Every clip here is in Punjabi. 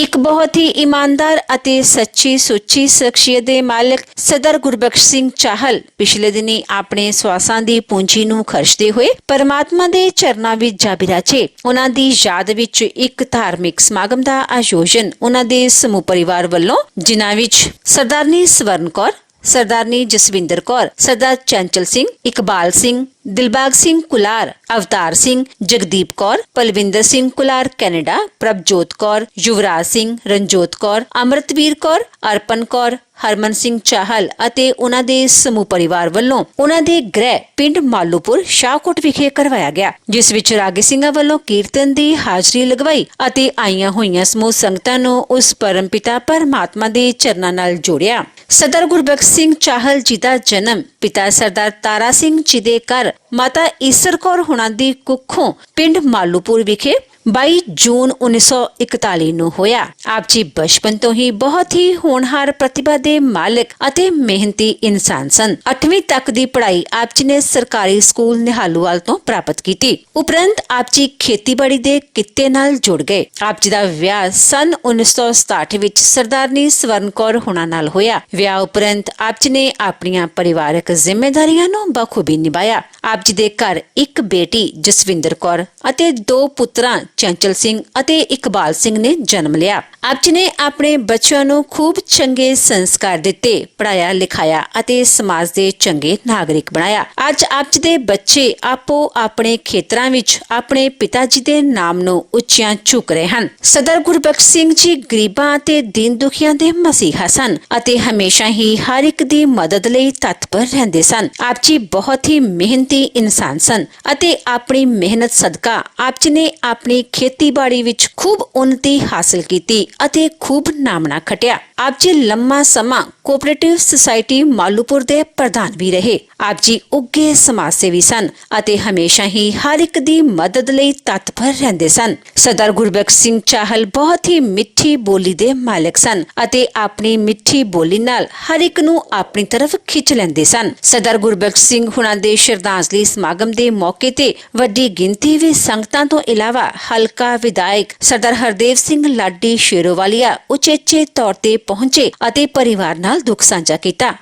एक बहुत ही ईमानदार ਅਤੇ ਸੱਚੀ ਸੁੱਚੀ ਸ਼ਖਸੀਅਤ ਦੇ ਮਾਲਕ ਸਰਦਾਰ ਗੁਰਬਖਸ਼ ਸਿੰਘ ਚਾਹਲ ਪਿਛਲੇ ਦਿਨੀ ਆਪਣੇ ਸਵਾਸਾਂ ਦੀ ਪੂੰਜੀ ਨੂੰ ਖਰਚਦੇ ਹੋਏ ਪਰਮਾਤਮਾ ਦੇ ਚਰਨਾਂ ਵਿੱਚ ਜਾ ਬਿਰਾਜੇ। ਉਹਨਾਂ ਦੀ ਯਾਦ ਵਿੱਚ ਇੱਕ ਧਾਰਮਿਕ ਸਮਾਗਮ ਦਾ ਆਯੋਜਨ ਉਹਨਾਂ ਦੇ ਸਮੂਹ ਪਰਿਵਾਰ ਵੱਲੋਂ, ਜਿਨ੍ਹਾਂ ਵਿੱਚ ਸਰਦਾਰਨੀ ਸਵਰਨ ਕੌਰ, सरदारनी जसविंदर कौर, सरदार चंचल Singh, Iqbal Singh, Dilbag Singh cooler, Avtar Singh, Jagdeep Kaur, Palvinder Singh cooler Canada, Prabhjot Kaur, Yuvraj Singh, रंजोत Kaur, अमृतवीर Kaur, अर्पन कौर, हरमन सिंह चाहल ਅਤੇ ਉਹਨਾਂ ਦੇ ਸਮੂਹ ਪਰਿਵਾਰ ਵੱਲੋਂ ਉਹਨਾਂ ਦੇ ਗ੍ਰਹਿ ਪਿੰਡ ਮਾਲੂਪੁਰ ਸ਼ਾਹਕੋਟ ਵਿਖੇ ਕਰਵਾਇਆ ਗਿਆ, ਜਿਸ ਵਿੱਚ ਰਾਗੀ ਸਿੰਘਾਂ ਵੱਲੋਂ ਕੀਰਤਨ ਦੀ ਹਾਜ਼ਰੀ ਲਗਵਾਈ ਅਤੇ ਆਈਆਂ ਹੋਈਆਂ ਸਮੂਹ ਸੰਗਤਾਂ ਨੂੰ ਉਸ ਪਰਮਪਿਤਾ ਪਰਮਾਤਮਾ ਦੇ ਚਰਨਾਂ ਨਾਲ ਜੋੜਿਆ। ਸਰਦਾਰ ਗੁਰਬਖਸ਼ ਸਿੰਘ ਚਾਹਲ ਜੀ ਦਾ ਜਨਮ ਪਿਤਾ ਸਰਦਾਰ ਤਾਰਾ ਸਿੰਘ ਜੀ ਦੇ ਘਰ ਮਾਤਾ ਈਸਰ ਕੌਰ ਹੁਣਾਂ ਦੀ ਕੁੱਖੋਂ ਪਿੰਡ ਮਾਲੂਪੁਰ ਵਿਖੇ 22 ਜੂਨ 1941 ਨੂੰ ਹੋਇਆ। ਆਪ ਜੀ ਬਚਪਨ ਤੋਂ ਹੀ ਬਹੁਤ ਹੀ ਹੋਣਹਾਰ ਪ੍ਰਤਿਭਾ ਦੇ ਮਾਲਕ ਅਤੇ ਮਿਹਨਤੀ ਇਨਸਾਨ ਸਨ। 8ਵੀਂ ਤੱਕ ਦੀ ਪੜ੍ਹਾਈ ਆਪ ਜੀ ਨੇ ਸਰਕਾਰੀ ਸਕੂਲ ਨਿਹਾਲੂਵਾਲ ਤੋਂ ਪ੍ਰਾਪਤ ਕੀਤੀ। ਉਪਰੰਤ ਆਪ ਜੀ ਖੇਤੀਬਾੜੀ ਦੇ ਕਿੱਤੇ ਨਾਲ ਜੁੜ ਗਏ। ਆਪ ਜੀ ਦਾ ਵਿਆਹ ਸਨ 1967 ਵਿੱਚ ਸਰਦਾਰਨੀ ਸਵਰਨ ਕੌਰ ਹੁਣਾਂ ਨਾਲ ਹੋਇਆ। ਵਿਆਹ ਉਪਰੰਤ ਆਪ ਜੀ ਨੇ ਆਪਣੀਆਂ ਪਰਿਵਾਰਕ ਜ਼ਿੰਮੇਵਾਰੀਆਂ ਨੂੰ ਬਖੂਬੀ ਨਿਭਾਇਆ। ਆਪ ਜੀ ਦੇ ਘਰ ਇੱਕ ਬੇਟੀ ਜਸਵਿੰਦਰ ਕੌਰ ਅਤੇ 2 ਪੁੱਤਰਾਂ ਚੰਚਲ ਸਿੰਘ ਅਤੇ ਇਕਬਾਲ ਸਿੰਘ ਨੇ ਜਨਮ ਲਿਆ। ਆਪ ਜੀ ਨੇ ਆਪਣੇ ਬੱਚਿਆਂ ਨੂੰ ਖੂਬ ਚੰਗੇ ਸੰਸਕਾਰ ਦਿੱਤੇ, ਪੜਾਇਆ ਲਿਖਾਇਆ ਅਤੇ ਸਮਾਜ ਦੇ ਚੰਗੇ ਨਾਗਰਿਕ ਬਣਾਇਆ। ਅੱਜ ਆਪ ਜੀ ਦੇ ਬੱਚੇ ਆਪੋ ਆਪਣੇ ਖੇਤਰਾਂ ਵਿੱਚ ਆਪਣੇ ਪਿਤਾ ਜੀ ਦੇ ਨਾਮ ਨੂੰ ਉੱਚੀਆਂ ਚੁੱਕ ਰਹੇ ਹਨ। ਸਰਦਾਰ ਗੁਰਬਖਸ਼ ਸਿੰਘ ਜੀ ਗਰੀਬਾਂ ਅਤੇ ਦੀਨ ਦੁਖੀਆਂ ਦੇ ਮਸੀਹਾ ਸਨ ਅਤੇ ਹਮੇਸ਼ਾ ਹੀ ਹਰ ਇੱਕ ਦੀ ਮਦਦ ਲਈ ਤਤਪਰ ਰਹਿੰਦੇ ਸਨ। ਆਪ ਜੀ ਬਹੁਤ ਹੀ ਮਿਹਨਤੀ ਇਨਸਾਨ ਸਨ ਅਤੇ ਆਪਣੀ ਮਿਹਨਤ ਸਦਕਾ ਆਪ ਜੀ ਨੇ ਆਪਣੀ ਖੇਤੀਬਾੜੀ ਵਿੱਚ ਖੂਬ ਉન્નਤੀ ਹਾਸਲ ਕੀਤੀ ਅਤੇ ਖੂਬ ਨਾਮਣਾ ਖਟਿਆ। ਆਪ ਜੀ ਲੰਮਾ ਸਮਾਂ ਕੋਆਪਰੇਟਿਵ ਸੁਸਾਇਟੀ ਮਾਲੂਪੁਰ ਦੇ ਪ੍ਰਧਾਨ ਵੀ ਰਹੇ। ਆਪ ਜੀ ਉੱਘੇ ਸਮਾਜ ਸੇਵੀ ਸਨ ਅਤੇ ਹਮੇਸ਼ਾ ਹੀ ਹਰ ਇੱਕ ਦੀ ਮਦਦ ਲਈ ਤਤਪਰ ਰਹਿੰਦੇ ਸਨ। ਸਰਦਾਰ ਗੁਰਬਖਸ਼ ਸਿੰਘ ਚਾਹਲ ਬਹੁਤ ਹੀ ਮਿੱਠੀ ਬੋਲੀ ਦੇ ਮਾਲਕ ਸਨ ਅਤੇ ਆਪਣੀ ਮਿੱਠੀ ਬੋਲੀ ਨਾਲ ਹਰ ਇੱਕ ਨੂੰ ਆਪਣੀ ਤਰਫ ਖਿੱਚ ਲੈਂਦੇ ਸਨ। ਸਰਦਾਰ ਗੁਰਬਖਸ਼ ਸਿੰਘ ਹੁਣਾਂ ਦੇ ਸ਼ਰਧਾਂਜਲੀ ਸਮਾਗਮ ਦੇ ਮੌਕੇ ਤੇ ਵੱਡੀ ਗਿਣਤੀ ਵਿੱਚ ਸੰਗਤਾਂ ਤੋਂ ਇਲਾਵਾ ਹਲਕਾ ਵਿਧਾਇਕ ਸਰਦਾਰ ਹਰਦੇਵ ਸਿੰਘ ਲਾਡੀ ਸ਼ੇਰੋਵਾਲੀਆ ਉਚੇਚੇ ਤੌਰ ਤੇ ਪਹੁੰਚੇ ਅਤੇ ਪਰਿਵਾਰ ਨਾਲ ਦੁੱਖ ਸਾਂਝਾ ਕੀਤਾ।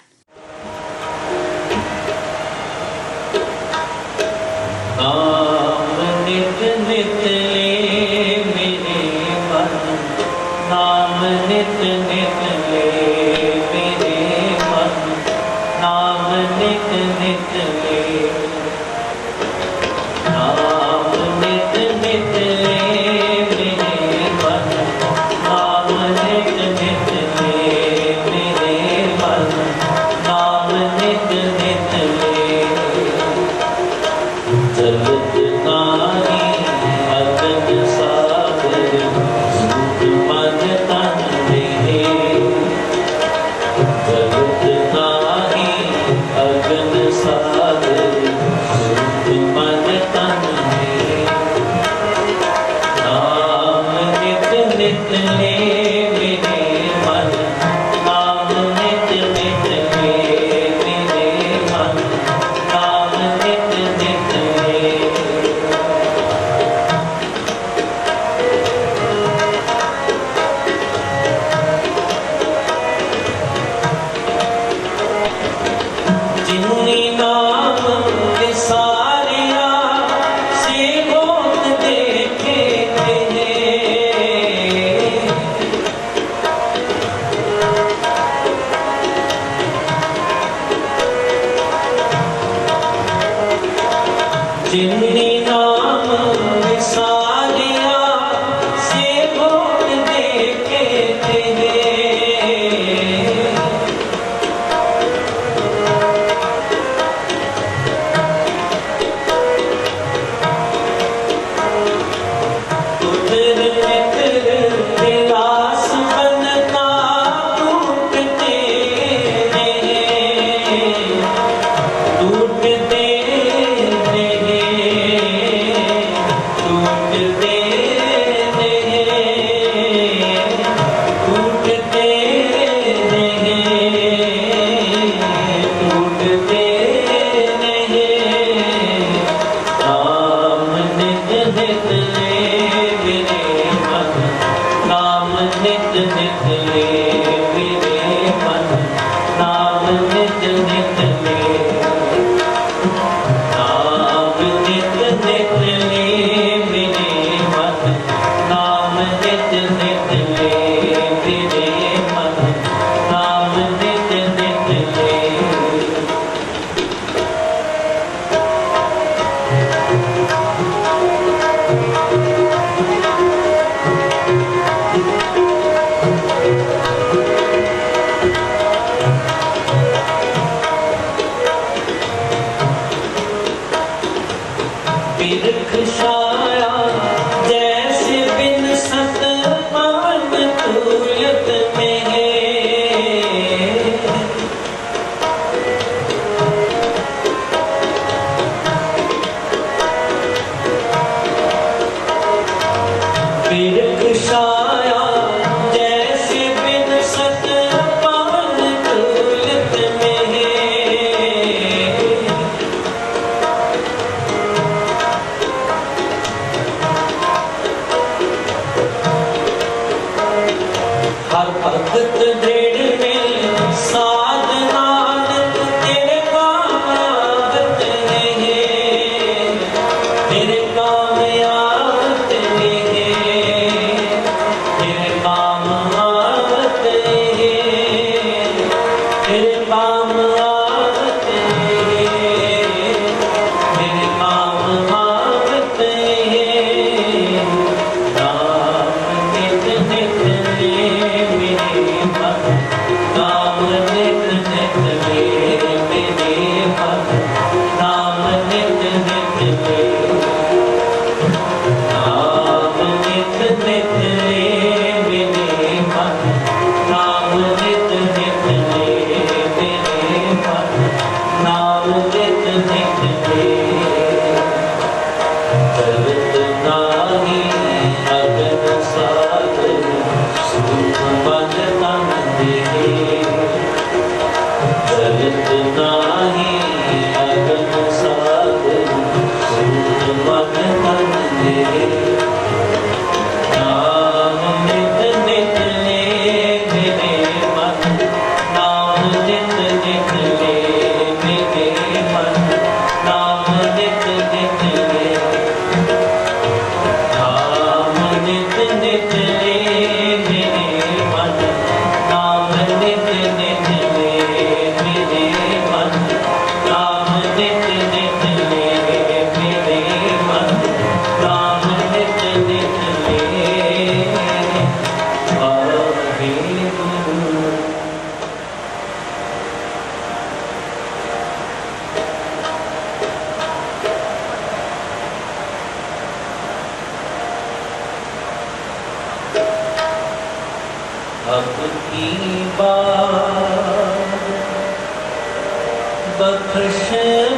बख्श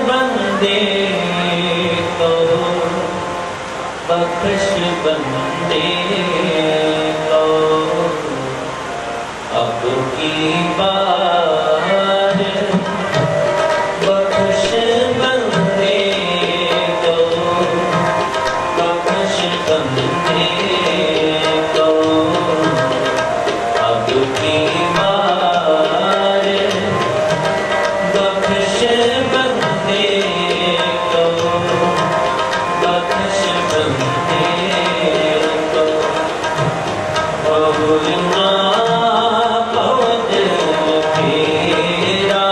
बंदे को, बख्श बंदे को, अब की बार बख्श बंदे को, बख्श बंदे को, अब की बार बख्श बंदे को, बख्श बंदे को, बहुना पहुँच फेरा,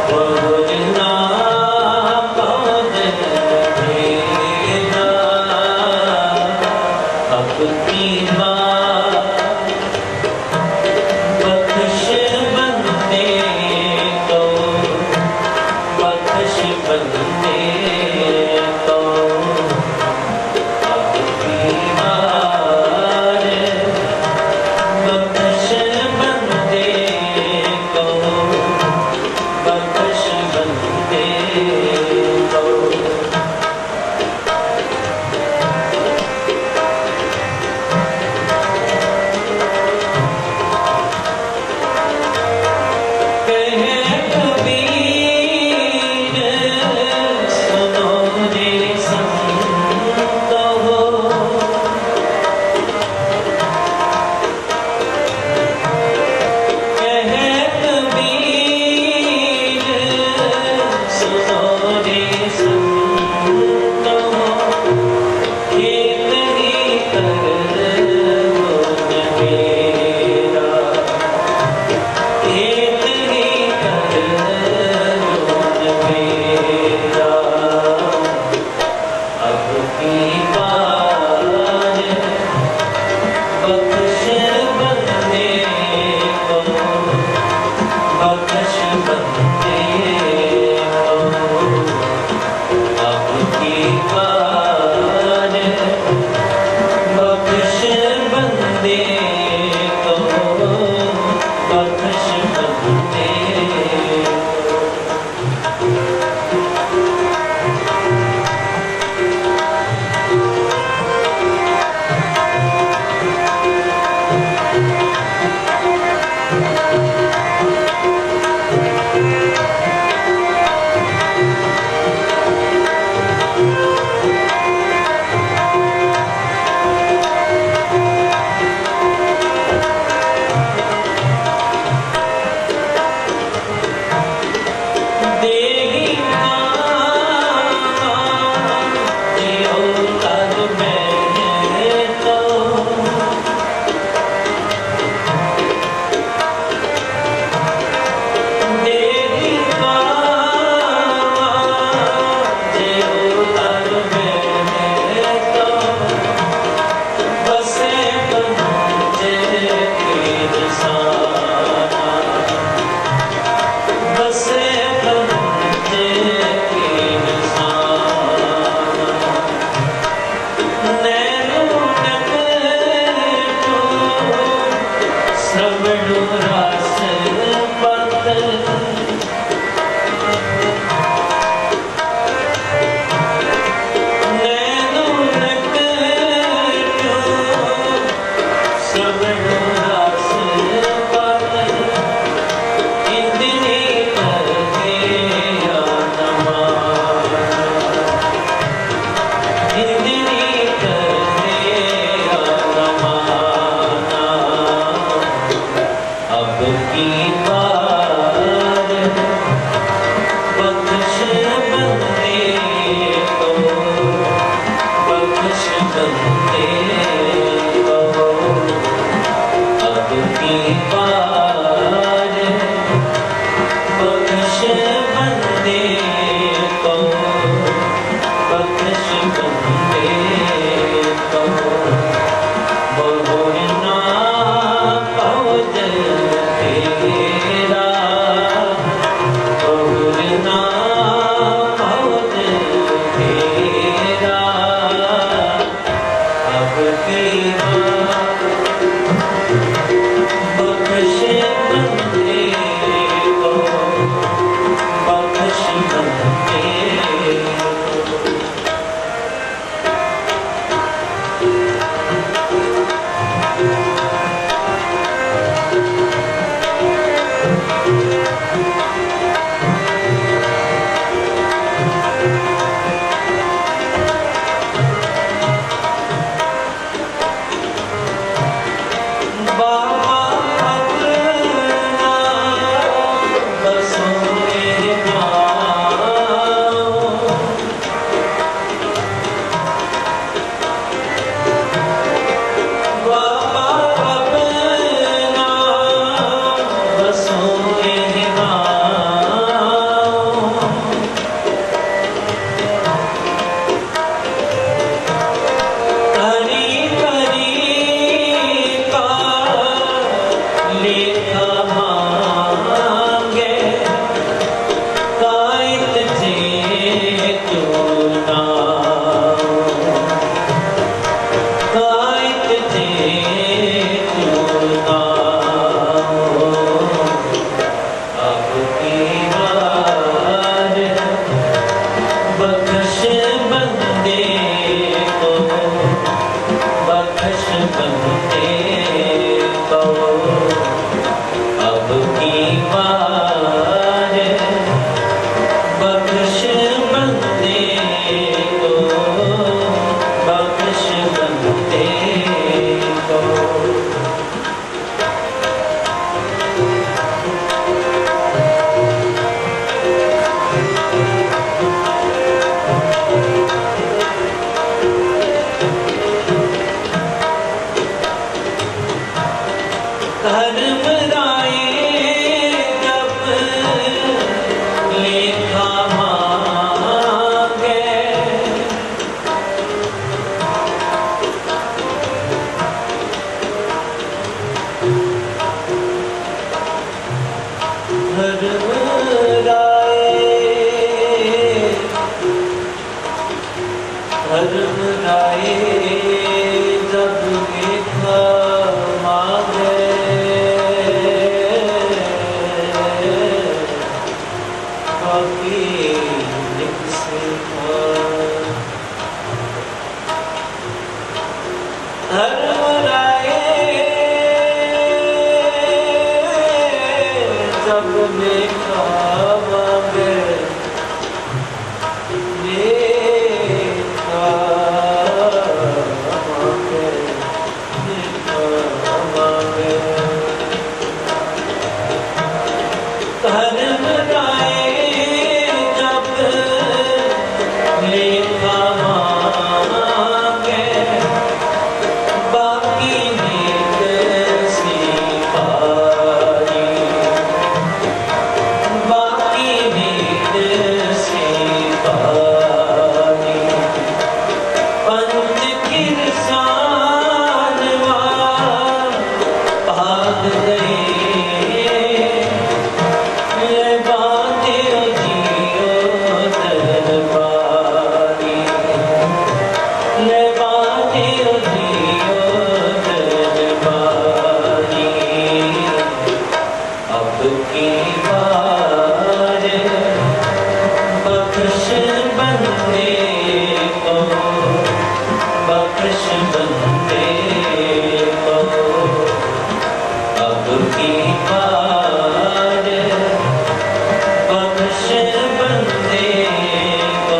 बहुना पहुँच फेरा, अब की बार बख्श बंदे को, बख्श बंदे को, अब की बार बख्श बंदे को, बख्श बंदे को। कहे कबीर सुनो रे संत हो, कहे कबीर सुनो रे संत हो, खेत ही कर अब की बार बख्श बंदे को, बख्श बंदे को। बाबा अपना बसोए गाँव, बाबा अपना बसोए गाँव। करी करी का लेखा मांगे, कायत जे क्यों ना, कायत जे क्यों ना। अब की बार बख्श बंदे को, बख्श बंदे को। अब की बार बख्श बंदे को, बख्श बंदे को। धर्मराय जब लेखा मांगे, धर्मराय जब लेखा मांगे, बाकी लिख से धर्मराय जब लेखा मांगे, लेखा मांगे, लेखा मांगे। धर्मराय जब लेखा मांगे, बाकी नीत सिपाही, बाकी नीत सिपाही। पंच किरसानवा भाग गए, ले बांधे जियो दरबारी, ले बांधे जियो दरबारी। अब की बार बख्श बंदे को, बख्श बंदे को। अब की बार बख्श बंदे को,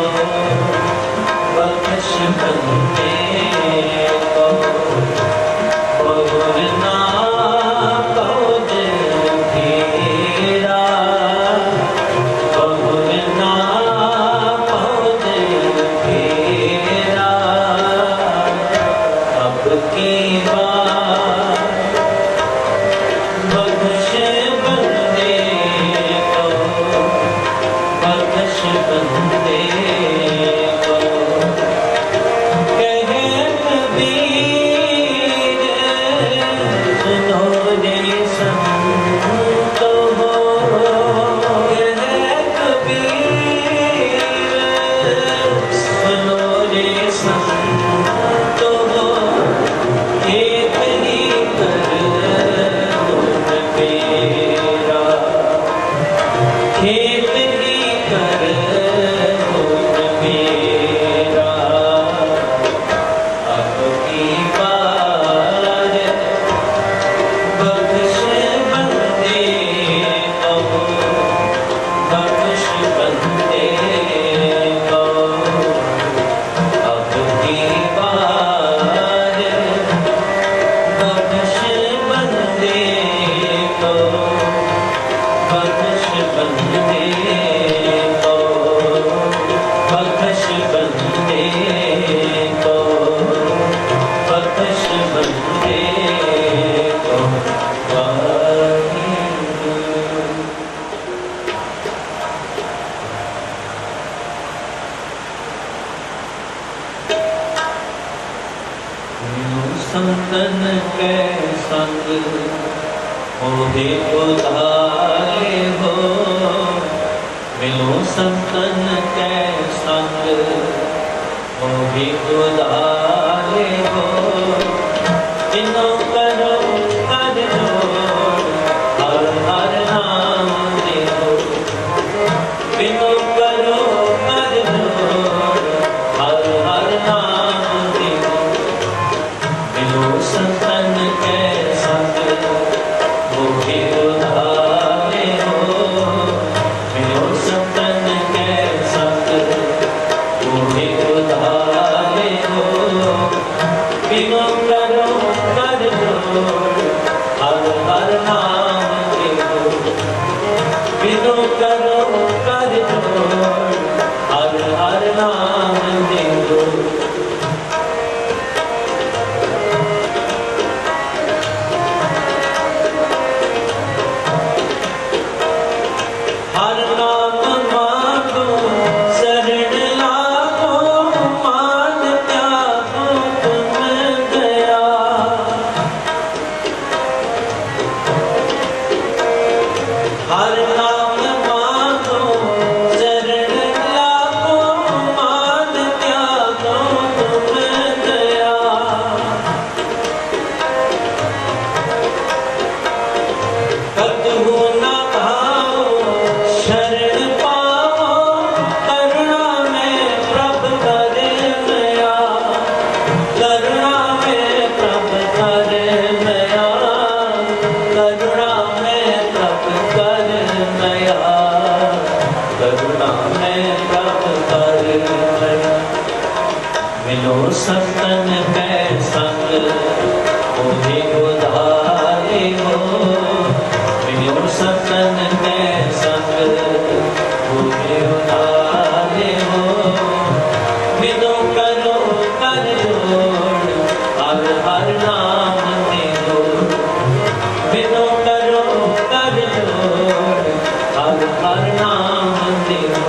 बख्श बंदे को। और ना पहुँच तेरा, और ना पहुँच तेरा। अब की बार बख्श बंदे को, बख्श बंदे को। कहे कबीर सुनो रे संतो हो, कहे कबीर सुनो रे संतो हो। संतन के संग मोहे उधारे हो, मिलो संतन के संग मोहे उधारे हो। जिनो करो कर जोड़, हर हर नाम देहो। बिनो करो कर जोड़, हर हर नाम देहो। मिलो संतन के संग मोहे उधारे हो, मिलो संतन के संग मोहे उधारे हो। बिनो करो कर जोड़, हर हर नाम देहो। बिनो करो कर जोड़, हर हर नाम देहो। हर नाम मांगो शरण लागो, मान त्यागो तुम दया। हर नाम मांगो शरण लागो, मान त्यागो तुम दया। कतहु न भाओ शरण पाओ, करुणा में प्रभ करे मया। करुणा में प्रभ करे मया, करुणा में प्रभ करे मया। करुणा में प्रभ करे मया। मिलो संतन के संग मोहे उधारे हो, मिलो संतन के संग मोहे उधारे हो। मिलो करो कर जोड़, हर हर नाम देहो। मिलो करो कर जोड़, हर हर नाम देहो।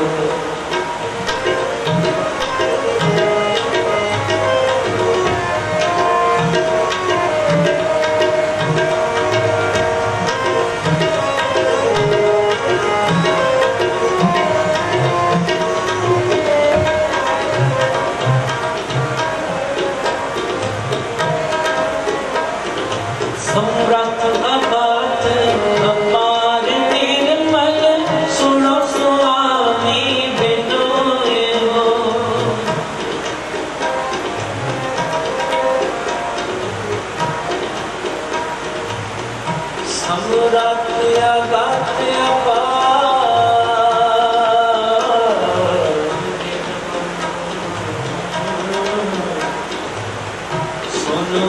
समरथ अगाध अपार निर्मल, सुनो स्वामी बिनोए हो। समरथ अगाध अपार, सुनो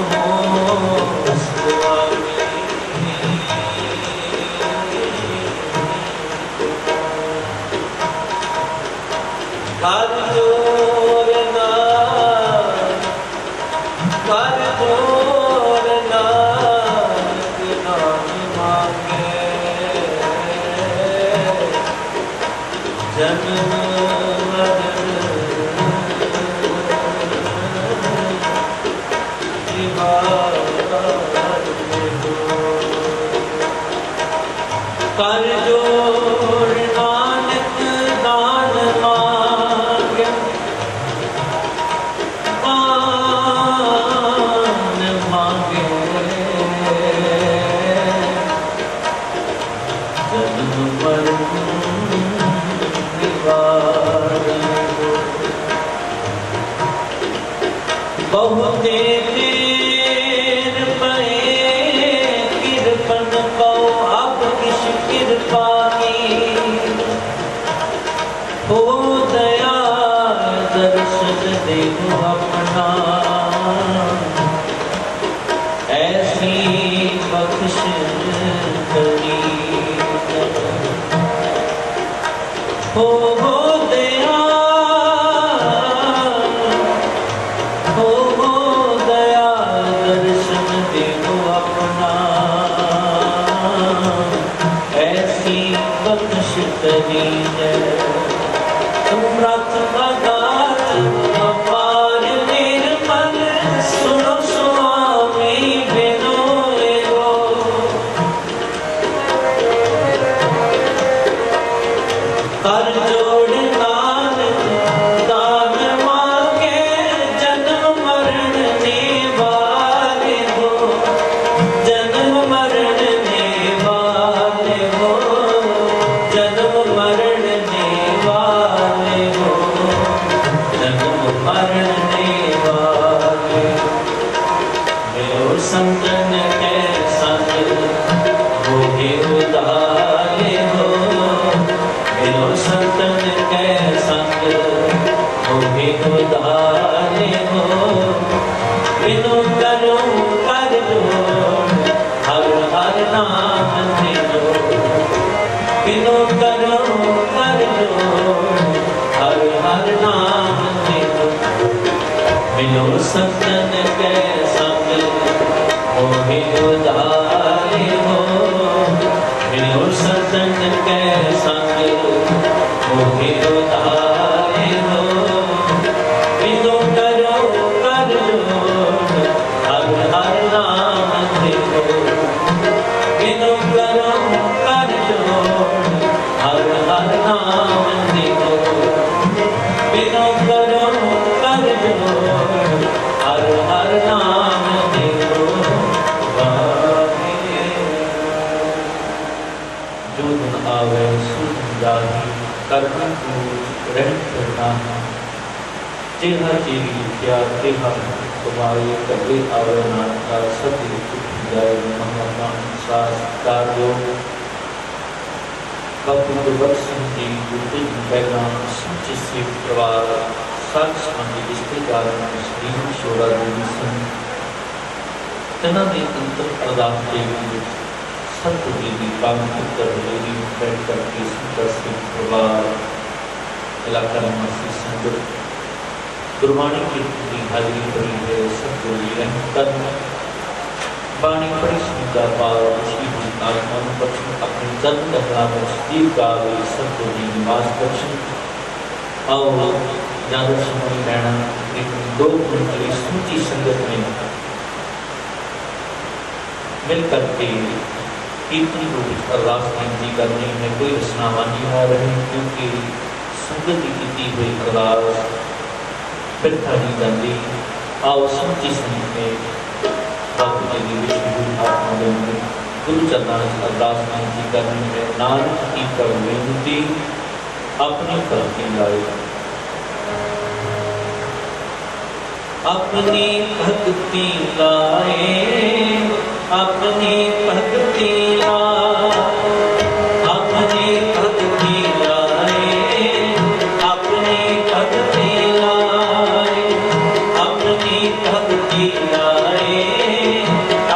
कर जोर नानक, कर जोर नानक नाम मांगे। जन्म मरण निवार हो। कर जोर नानक दान मांगे, दान मांगे। जन्म मरण निवार हो। बहुते देर पए कृपन पाओ, अब किस कृपा की हो दया। दर्शन देहो अपना, ऐसी बख्श करी हो दया। हो दया दर्शन देहो अपना, ऐसी बख्श करी है। समरथ अगाध अपार निर्मल, सुनो स्वामी संतन के संग मोहे उदारे हो, मिलो संतन के संग मोहे उदारे हो, बिनु करो कर जोड़ हर हर नाम तेरो, बिनु करो कर जोड़ हर हर नाम तेरो, मिलो संतन के संग मोहे उदारे हो, मिलो संतन के संग मोहे उदारे हो, बिनु करो कर जोड़ हर हर नाम तेरो, बिनु करो कर जोड़ हर हर नाम तेरो, बिनु करो कर जोड़ हर हर नाम तेरो वाहे। जो दिन आवे सो दिन जाही, करना पूज रहन करना, जेहा जेवी लिखिया तेहा तुम्हारे कबे आवे नानका, सती चुकी जाए महमा अनुसार कार्यो। बापू गुरबख्श सिंह जी गुरदिन पहला सच्चे सिख परिवार साथ संबंधी रिश्तेदार श्री शोरा देवी सन, तिन्हां दी अंतर अरदास देवी सतगुरु जी दी पावन पुत्र हवेली बैठ करके सुंदर सिख परिवार इलाका निवासी संगत गुरबाणी की हाजिरी भरी है। सतगुरु जी रहमत करन, बाणी पढ़ी सुनदा पार श्री आत्मा ਨੂੰ ਬਖਸ਼ਣ, अपने जन्म दहला में दीप गावे सतगुरु जी निवास बख्शण। आओ ज्यादा समय लेना, एक दो मिनट के लिए सूची संगत में मिल करके कीर्तन रूप अरदास गिनती करनी है। कोई रचनावां नहीं आ रही, क्योंकि संगत की कीती हुई अरदास बिरथा नहीं जाती। आओ सूची संगत में बापू जी की विष्णु आत्मा देंगे गुरु चरणों में अरदास गिनती करनी है। नानक की कर बेनती अपनी भक्ति लाए, अपनी भक्ति लाए, अपनी भक्ति लाए, अपनी भक्ति लाए, अपनी भक्ति लाए, अपनी भक्ति लाए,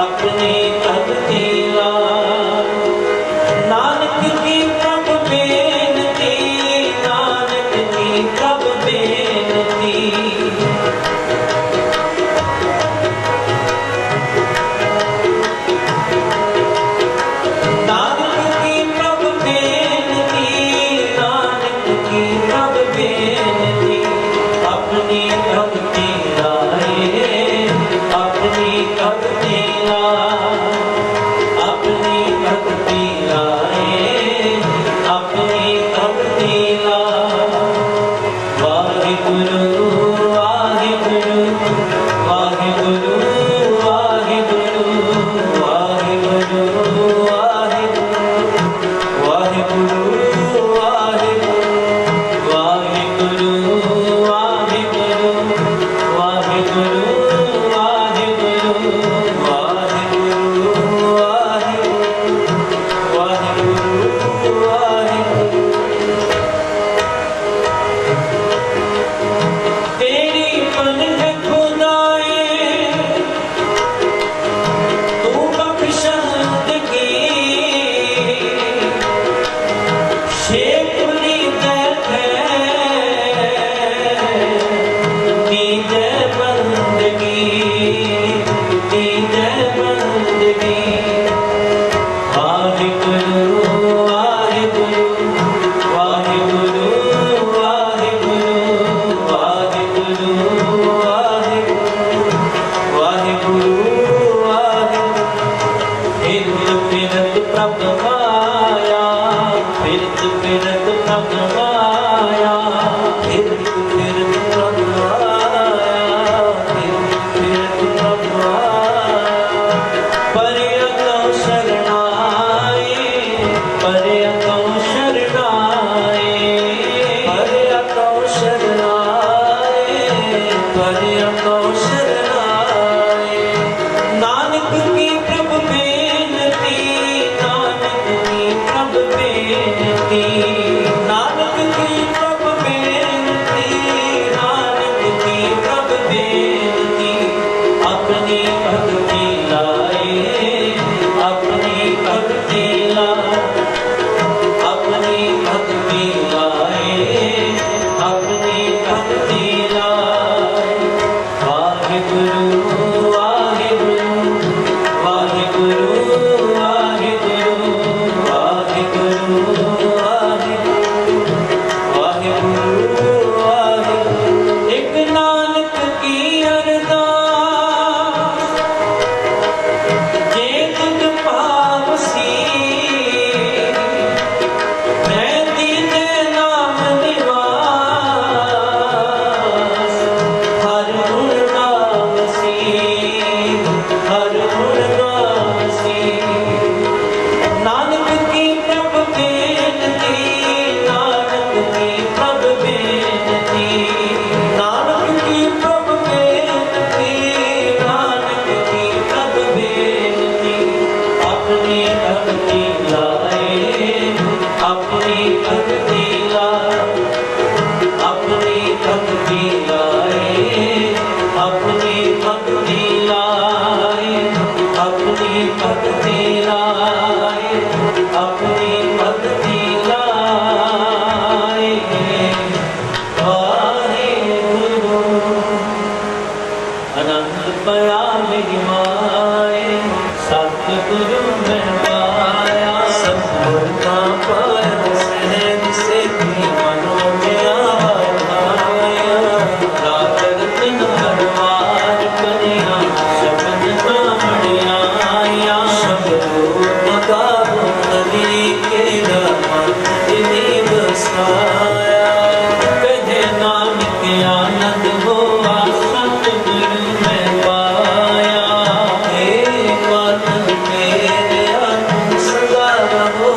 अपनी भक्ति लाए। नानक की प्रभ बेनती, नानक की प्रभ बेनती, नानक की प्रभ बेनती, नानक की प्रभ बेनती, अपनी भक्ति लाए, अपनी भक्ति लाए, अपनी भक्ति लाए, अपनी भक्ति लाए। वाहिगुरु वाहिगुरु वाहिगुरु वाहिगुरु वाहिगुरु वाहिगुरु वाहिगुरु वाहिगुरु वाहिगुरु वाहिगुरु वाहिगुरु वाहिगुरु वाहिगुरु वाहिगुरु। तेरी पलक खुदाए तू बख्शद की, शेखुरी देखे दीजे बंदगी, दीजे बंदगी। वाहिगुरु वाहिगुरु वाहिगुरु वाहिगुरु वाहिगुरु वाहिगुरु वाहिगुरु वाहिगुरु। फिरत फिरत प्रभ माया, फिरत फिरत प्रभ माया, फिरत फिरत प्रभ माया, फिरत फिरत प्रभ माया। सतगुरु मैं पाया सतगुरु का पाया सहज से भी मनो गया भाया रात दिन भरवार करिया शब्द नामड़िया आया शब्दों का बुंदली के मन दिली बसाया कहे नानक आनंद हुआ सतगुरु मैं पाया हे मन मेरे अनु सदा रहो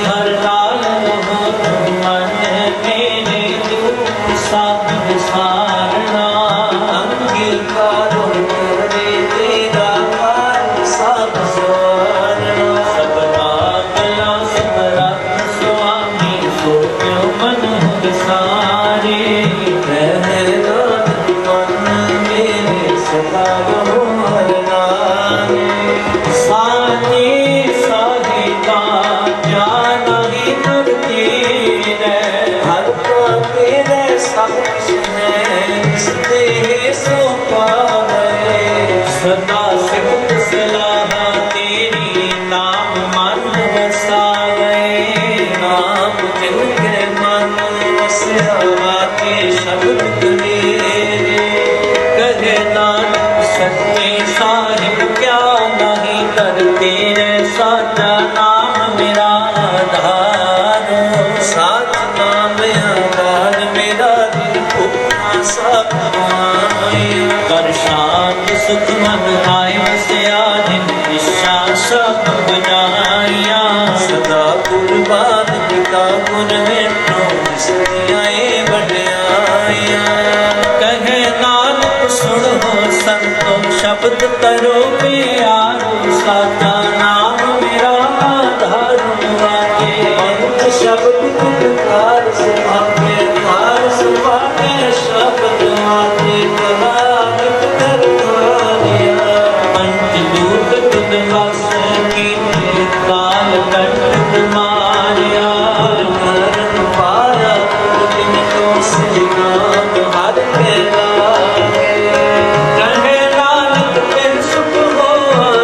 हर लाल रहो तुम मन मेरे दुख सब विसारना अंगीकारो करे तेरा कार्य सब सवारना सबना गया समरथ स्वामी सो क्यों मन विसारे रहना मन मेरे सदा रहो हर लाल साथी साहिबा जान ही करती रे हर का तेरे सब कुछ है देह सो पावे सदा सिफत सलाह तेरी नाम मन बसावे नाम जिनके मन बसया वाके शब्द तेरे कहे नानक सच्चे साहिब क्या नहीं करते रे साचा नाम मेरा आधार साच नाम आधार मेरा दिल भूखा सा कमाया कर शांत सुख मन आए वस्या दिन निशा सब बजाया सदा कुर्बान पिता गुण मेट्रो आए बढ़ाया कहे नानक सुनो संतो शब्द करो प्यारो साचा नाम मेरा आधार वाके अंत शब्द पुकार सुभागे धार सुभागे शब्द आते कलानिक दरबारिया पंचदूत तुद वास की काल कंठ मारिया करण पारा दिन को सिनाम हर के लागे कहे नानक फिर सुख हो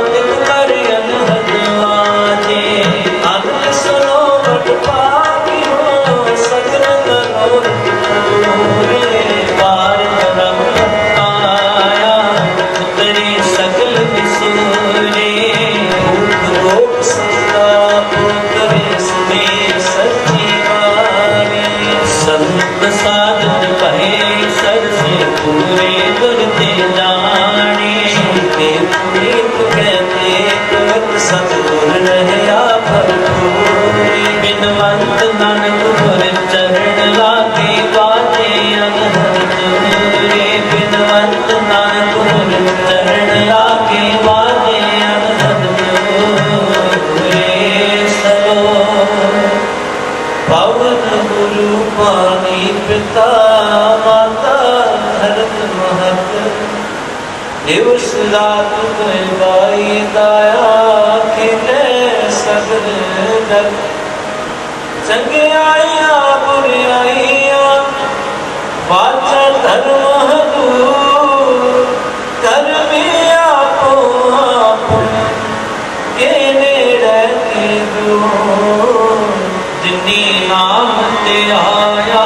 दिल कर अनहद आजे अनल सुनो वट पागी हो सगरन नोरत पूरे पार धर्म आया उतरे सगल विसूरे लोक संताप करे स्नेह सच्ची वाणी संत साधन कहे सर से पूरे दुर्ते जाने के पुनीत कहते कृत सतगुर रहया भरपूरे बिनवंत नानक गुर चरण लागे बाजे अनहद दूरे बिनवंत नानक गुर चरण लागे बाजे अनहद दूरे सरो पवन गुरु पानी पिता माता धरत महत दिवस रात कोई बाई दाया खिले सगर दर चंगे आइया बुरे आइया बाचा धर्म हदूर धर्मी आपो आपन के नेड़े के दूर जिनी नाम ते आया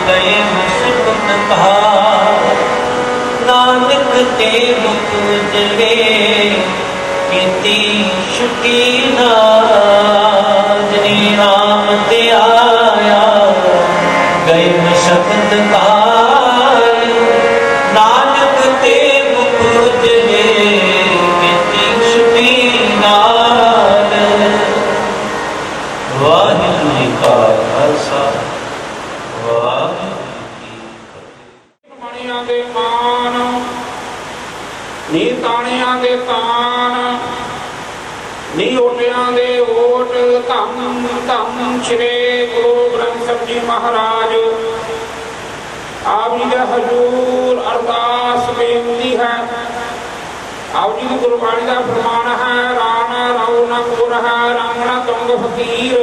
गए मुसीबत कहा नानक ते मुख जगे कीती छुटी ना जिनी नाम ते आया गए मुसीबत कहा नानक ते मुख जगे कीती छुटी ना वाहिगुरू जी का खालसा वाहिगुरू जी की फतेह। ਮਣੀਆਂ ਦੇ ਮਾਨ ਨੀ ਤਾਣਿਆਂ ਦੇ ਤਾਨ ਨੀ ਓਟਿਆਂ ਦੇ ਓਟ ਧੰਮ ਧੰਮ ਸ਼੍ਰੀ ਗੁਰੂ ਗ੍ਰੰਥ ਸਾਹਿਬ ਜੀ ਮਹਾਰਾਜ ਆਪ ਜੀ ਦੇ ਹਜ਼ੂਰ ਅਰਦਾਸ ਬੇਨਤੀ ਹੈ। ਆਪ ਜੀ ਦੀ ਗੁਰਬਾਣੀ ਦਾ ਫਰਮਾਨ ਹੈ ਰਾਣਾ ਰਾਉ ਨਾ ਕੋਰ ਹੈ ਰਾਂਗਣਾ ਤੁੰਗ ਫਕੀਰ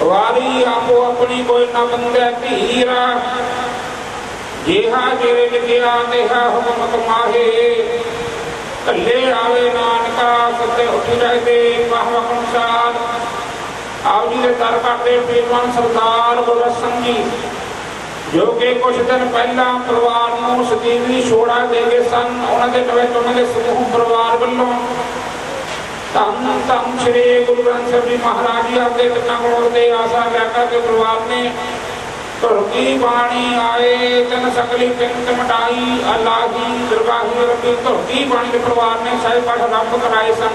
ਵਾਰੀ ਆਪੋ ਆਪਣੀ ਕੋਈ ਨਾ ਬੰਦੇ ਧੀਰ ਜਿਹਾ ਜਿਹੜੇ ਲਿਖਿਆ ਤਿਹਾ ਹੁਕਮ ਕਮਾਹੇ कल्ले आवे नानका सत्य उठी रहते पाहवक अनुसार आप जी के दर करते पीरवान सरदार गुरबख्श सिंह जी जो कि कुछ दिन पहला परिवार को सतीवी छोड़ा दे गए सन। उन्होंने समूह परिवार वालों धन धन श्री गुरु ग्रंथ साहिब जी महाराज जी आपके कितना दे आशा लैकर के परिवार ने धुरकी बाणी आए तन सकली किंत मिटाई अल्लाही दरगाही रबी धुरकी बाणी के परिवार ने साहिब पाठ आरंभ कराए सन।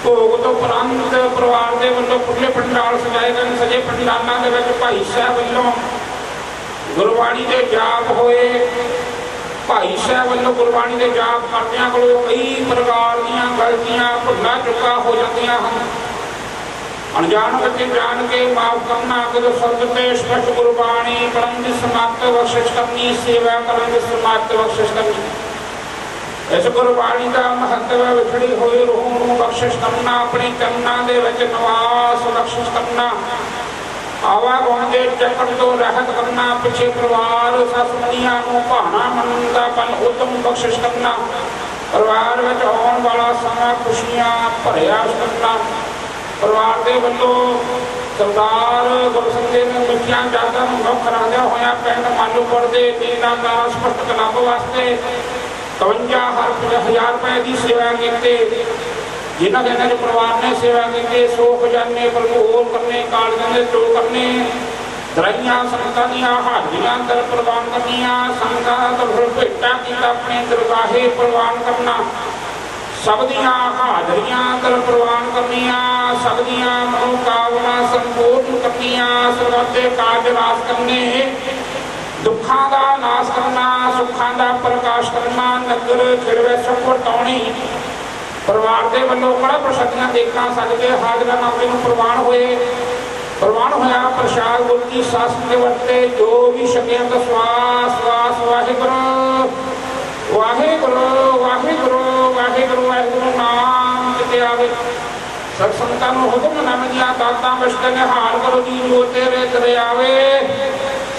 भोग तो उपरंत परिवार के वालों खुले पंडाल सजाए गए। सजे पंडालों के भाई साहब वालों गुरबाणी के जाप होए। भाई साहब वालों गुरबाणी के जाप करदियां कोलों कई प्रकार दीयां गलतियां भुल्लां चुका हो जांदियां हन। अनजान बच्चे जान के माफ करना अगर संगते स्पष्ट गुरबाणी पढ़न की समाप्त बख्शिश करनी सेवा करन की समाप्त बख्शिश करनी। इस गुरबाणी का महत्व विछड़ी हुई रूह नूं बख्शिश करना अपने चरणों के विच निवास बख्शिश करना आवागुण के चक्कर तो रहत करना पिछे परिवार सस मनिया भाना मनन का पल उतम बख्शिश करना परिवार में आने वाला समा खुशियां भरिया करना। परिवार के वालों सरदार गुरबख्श जी ने मिठिया यादों मुख रखद्या होया पिंड मालूपुर के नीलाकारा स्पष्ट क्लब वास्ते 52,000 रुपए की सेवा की। जिन्होंने परिवार ने सेवा की सो खजाने भरपूर करने कालजां दे टोल करने दराइयां संगतां दीयां हाजरियां दर प्रवान करनियां संगतां दा भेटा कीता अपने दरगाहे प्रवान करना सब दियां हाजरियां दर प्रवान करनियां सब दियां मनोकामना संपूर्ण करनियां सर्वत दे कारज रास करने दुखों का नाश करना सुखों का प्रकाश करना नगर खिड़वे सब वरताउणी। परिवार के वालों कड़ा प्रसादियां देखा सकते हाजरा नामे प्रवान हुए प्रवान होया प्रसाद गुरु की शासन के वर्ते जो भी शकिया तो स्वास स्वास वाहिगुरु वाहिगुरु वाहिगुरु वाहिगुरु वाहिगुरु नाम किते आवे सब संतां नूं हुक्म नाम दियां दातां बख्शते ने हार करो जी जो तेरे करे आवे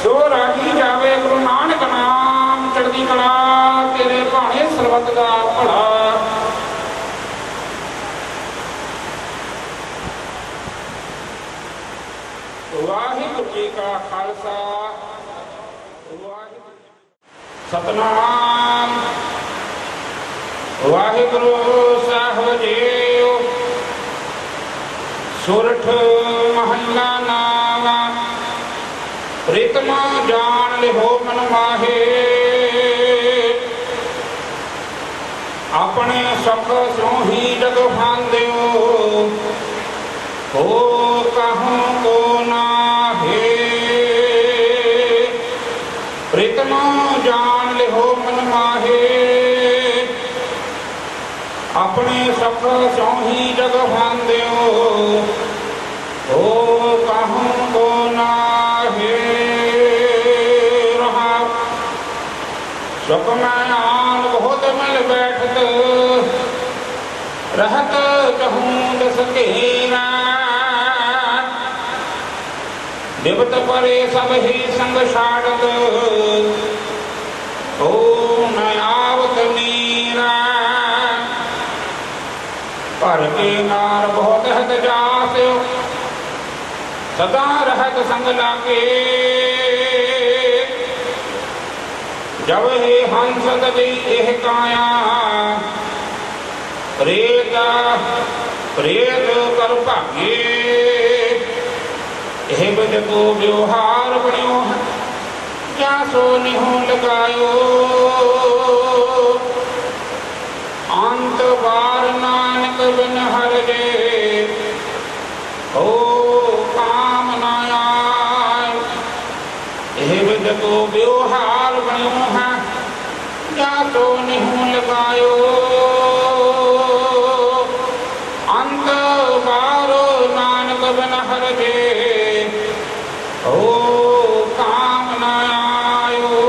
सो राही जावे गुरु नानक नाम चढ़दी कला तेरे भाणे सरबत दा भला। वाहिगुरु जी का खालसा सतनाम वाहिगुरु साहिब जी। सुरठ महला नावा प्रीतमा जान लिहो मन माहे अपने सुख सो ही जग फांदियो हो कहूँ को नाहे। प्रीतमा जान लिहो मन माहे अपने सुख सो ही जग फांदियो हो कहूँ को नाहे। रहा सुख में आन बहुत मिल बैठत रहत कहूँ दस घेरा निवत परे सब ही संग छाड़त ओ नयावत नीरा। पर के नार बहुत हत जास सदा रहत संग लागे जब हे हंस दबी एह काया प्रेत प्रेत कर भागे एह बज को व्यवहार बनियो क्या सो निहो लगायो। अंत बार नानक बिन हर जे ओ काम ना आए एह बज को व्यवहार बनियो है क्या सो निहो लगायो। अंत बारो नानक बिन हर जे ओ काम ना आयो।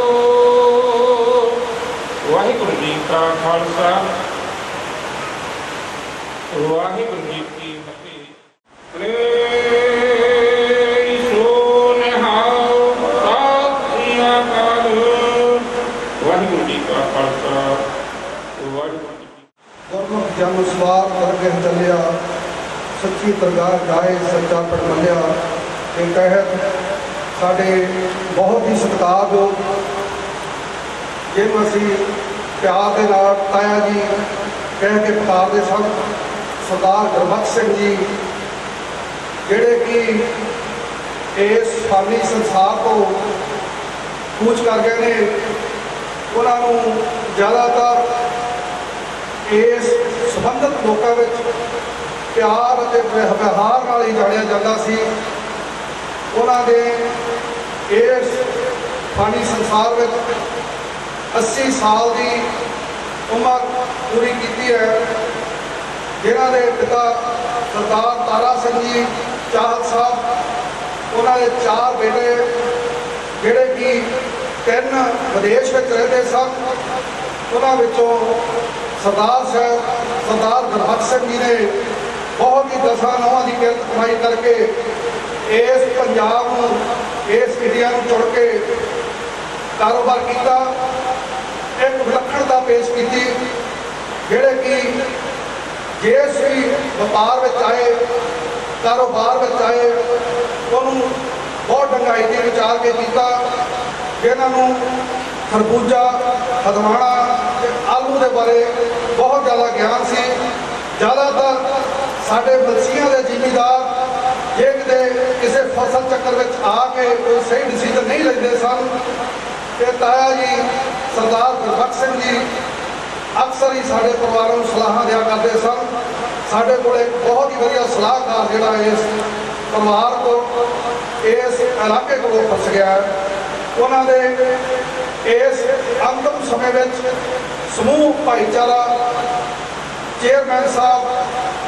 वाहिगुरु जी का खालसा वाहिगुरु जी की फतेह। सो निहाल सत श्री अकाल। वाहिगुरु जी का खालसा वाहिगुरु ਜਨ ਸਵਾਰ ਕਰਕੇ ਚੱਲਿਆ, ਸੱਚੀ ਦਰਗਾਹ ਜਾਏ ਸੱਚਾ ਪੜ ਮੱਲਿਆ। ਇਹ ਕਹਿਤ ਸਾਡੇ ਬਹੁਤ ਹੀ ਸਤਿਕਾਰਯੋਗ, ਜਿਹਨੂੰ ਅਸੀਂ ਪਿਆਰ ਦੇ ਨਾਲ ਤਾਇਆ ਜੀ ਕਹਿ ਕੇ ਪੁਕਾਰਦੇ ਸਨ, ਸਰਦਾਰ ਗੁਰਬਖਸ਼ ਸਿੰਘ ਜੀ, ਜਿਹੜੇ ਕਿ ਇਸ ਫਾਨੀ ਸੰਸਾਰ ਤੋਂ ਕੂਚ ਕਰ ਗਏ ਨੇ। ਉਹਨਾਂ ਨੂੰ ਜ਼ਿਆਦਾਤਰ ਇਸ ਸੰਬੰਧਿਤ ਲੋਕਾਂ ਵਿੱਚ ਪਿਆਰ ਅਤੇ ਵਿਵਹਾਰ ਨਾਲ ਹੀ ਜਾਣਿਆ ਜਾਂਦਾ ਸੀ। ਉਹਨਾਂ ਦੇ ਇਸ ਫਾਨੀ ਸੰਸਾਰ ਵਿੱਚ 80 ਸਾਲ ਦੀ ਉਮਰ ਪੂਰੀ ਕੀਤੀ ਹੈ। ਜਿਨ੍ਹਾਂ ਦੇ ਪਿਤਾ ਸਰਦਾਰ ਤਾਰਾ ਸਿੰਘ ਜੀ ਚਾਹਲ ਸਾਹਿਬ, ਉਹਨਾਂ ਦੇ 4 ਬੇਟੇ ਜਿਹੜੇ ਕਿ 3 ਵਿਦੇਸ਼ ਵਿੱਚ ਰਹਿੰਦੇ ਸਨ। ਉਹਨਾਂ ਵਿੱਚੋਂ ਸਰਦਾਰ ਸਾਹਿਬ ਸਰਦਾਰ ਗੁਰਬਖਸ਼ ਸਿੰਘ ਜੀ ਨੇ ਬਹੁਤ ਹੀ ਦਸਾਂ ਨੌਹਾਂ ਦੀ ਕਿਰਤ ਕਮਾਈ ਕਰਕੇ ਇਸ ਪੰਜਾਬ ਨੂੰ, ਇਸ ਇੰਡੀਆ ਨੂੰ ਚੁਣ ਕੇ ਕਾਰੋਬਾਰ ਕੀਤਾ। ਇੱਕ ਵਿਲੱਖਣਤਾ ਪੇਸ਼ ਕੀਤੀ, ਜਿਹੜੇ ਕਿ ਜਿਸ ਵੀ ਵਪਾਰ ਵਿੱਚ ਆਏ, ਕਾਰੋਬਾਰ ਵਿੱਚ ਆਏ, ਉਹਨੂੰ ਬਹੁਤ ਡੰਗਾਈ ਦੇ ਵਿਚਾਰ ਕੇ ਕੀਤਾ। ਜਿਹਨਾਂ ਨੂੰ ਖਰਬੂਜਾ, ਹਦਵਾਣਾ ਤੇ ਆਲੂ ਦੇ ਬਾਰੇ ਬਹੁਤ ਜ਼ਿਆਦਾ ਗਿਆਨ ਸੀ। ਜ਼ਿਆਦਾਤਰ ਸਾਡੇ ਮਲਸੀਆਂ ਦੇ ਜ਼ਿਮੀਂਦਾਰ ਜੇ ਕਿਤੇ ਕਿਸੇ ਫਸਲ ਚੱਕਰ ਵਿੱਚ ਆ ਕੇ ਕੋਈ ਸਹੀ ਡਿਸੀਜਨ ਨਹੀਂ ਲੈਂਦੇ ਸਨ, ਤੇ ਤਾਇਆ ਜੀ ਸਰਦਾਰ ਗੁਰਬਖਸ਼ ਸਿੰਘ ਜੀ ਅਕਸਰ ਹੀ ਸਾਡੇ ਪਰਿਵਾਰਾਂ ਨੂੰ ਸਲਾਹਾਂ ਦਿਆ ਕਰਦੇ ਸਨ। ਸਾਡੇ ਕੋਲ ਇੱਕ ਬਹੁਤ ਹੀ ਵਧੀਆ ਸਲਾਹਕਾਰ ਜਿਹੜਾ ਇਸ ਪਰਿਵਾਰ ਕੋਲ, ਇਸ ਇਲਾਕੇ ਕੋਲੋਂ ਫਸ ਗਿਆ ਹੈ। ਉਹਨਾਂ ਦੇ ਇਸ ਅੰਤਮ ਸਮੇਂ ਵਿੱਚ ਸਮੂਹ ਭਾਈਚਾਰਾ, ਚੇਅਰਮੈਨ ਸਾਹਿਬ,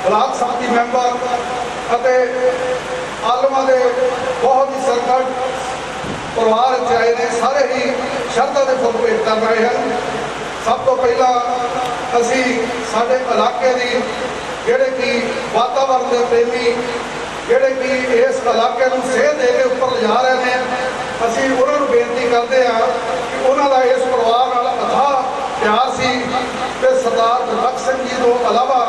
ਬਲਾਕ ਸੰਮਤੀ ਮੈਂਬਰ ਅਤੇ ਆਲਮਾਂ ਦੇ ਬਹੁਤ ਹੀ ਸਰਕਟ ਪਰਿਵਾਰ ਇੱਥੇ ਆਏ ਨੇ। ਸਾਰੇ ਹੀ ਸ਼ਰਧਾ ਦੇ ਫੁੱਲ ਭੇਟ ਕਰ ਰਹੇ ਹਨ। ਸਭ ਤੋਂ ਪਹਿਲਾਂ ਅਸੀਂ ਸਾਡੇ ਇਲਾਕੇ ਦੀ, ਜਿਹੜੇ ਕਿ ਵਾਤਾਵਰਨ ਦੇ ਪ੍ਰੇਮੀ, ਜਿਹੜੇ ਕਿ ਇਸ ਇਲਾਕੇ ਨੂੰ ਸੇਧ ਦੇ ਕੇ ਉੱਪਰ ਲਿਜਾ ਰਹੇ ਨੇ, ਅਸੀਂ ਉਹਨਾਂ ਨੂੰ ਬੇਨਤੀ ਕਰਦੇ ਹਾਂ ਕਿ ਉਹਨਾਂ ਦਾ ਇਸ ਪਰਿਵਾਰ ਨਾਲ ਅਥਾਹ ਪਿਆਰ ਸੀ। ਤੇ ਸਰਦਾਰ ਗੁਰਬਖਸ਼ ਸਿੰਘ ਜੀ ਤੋਂ ਇਲਾਵਾ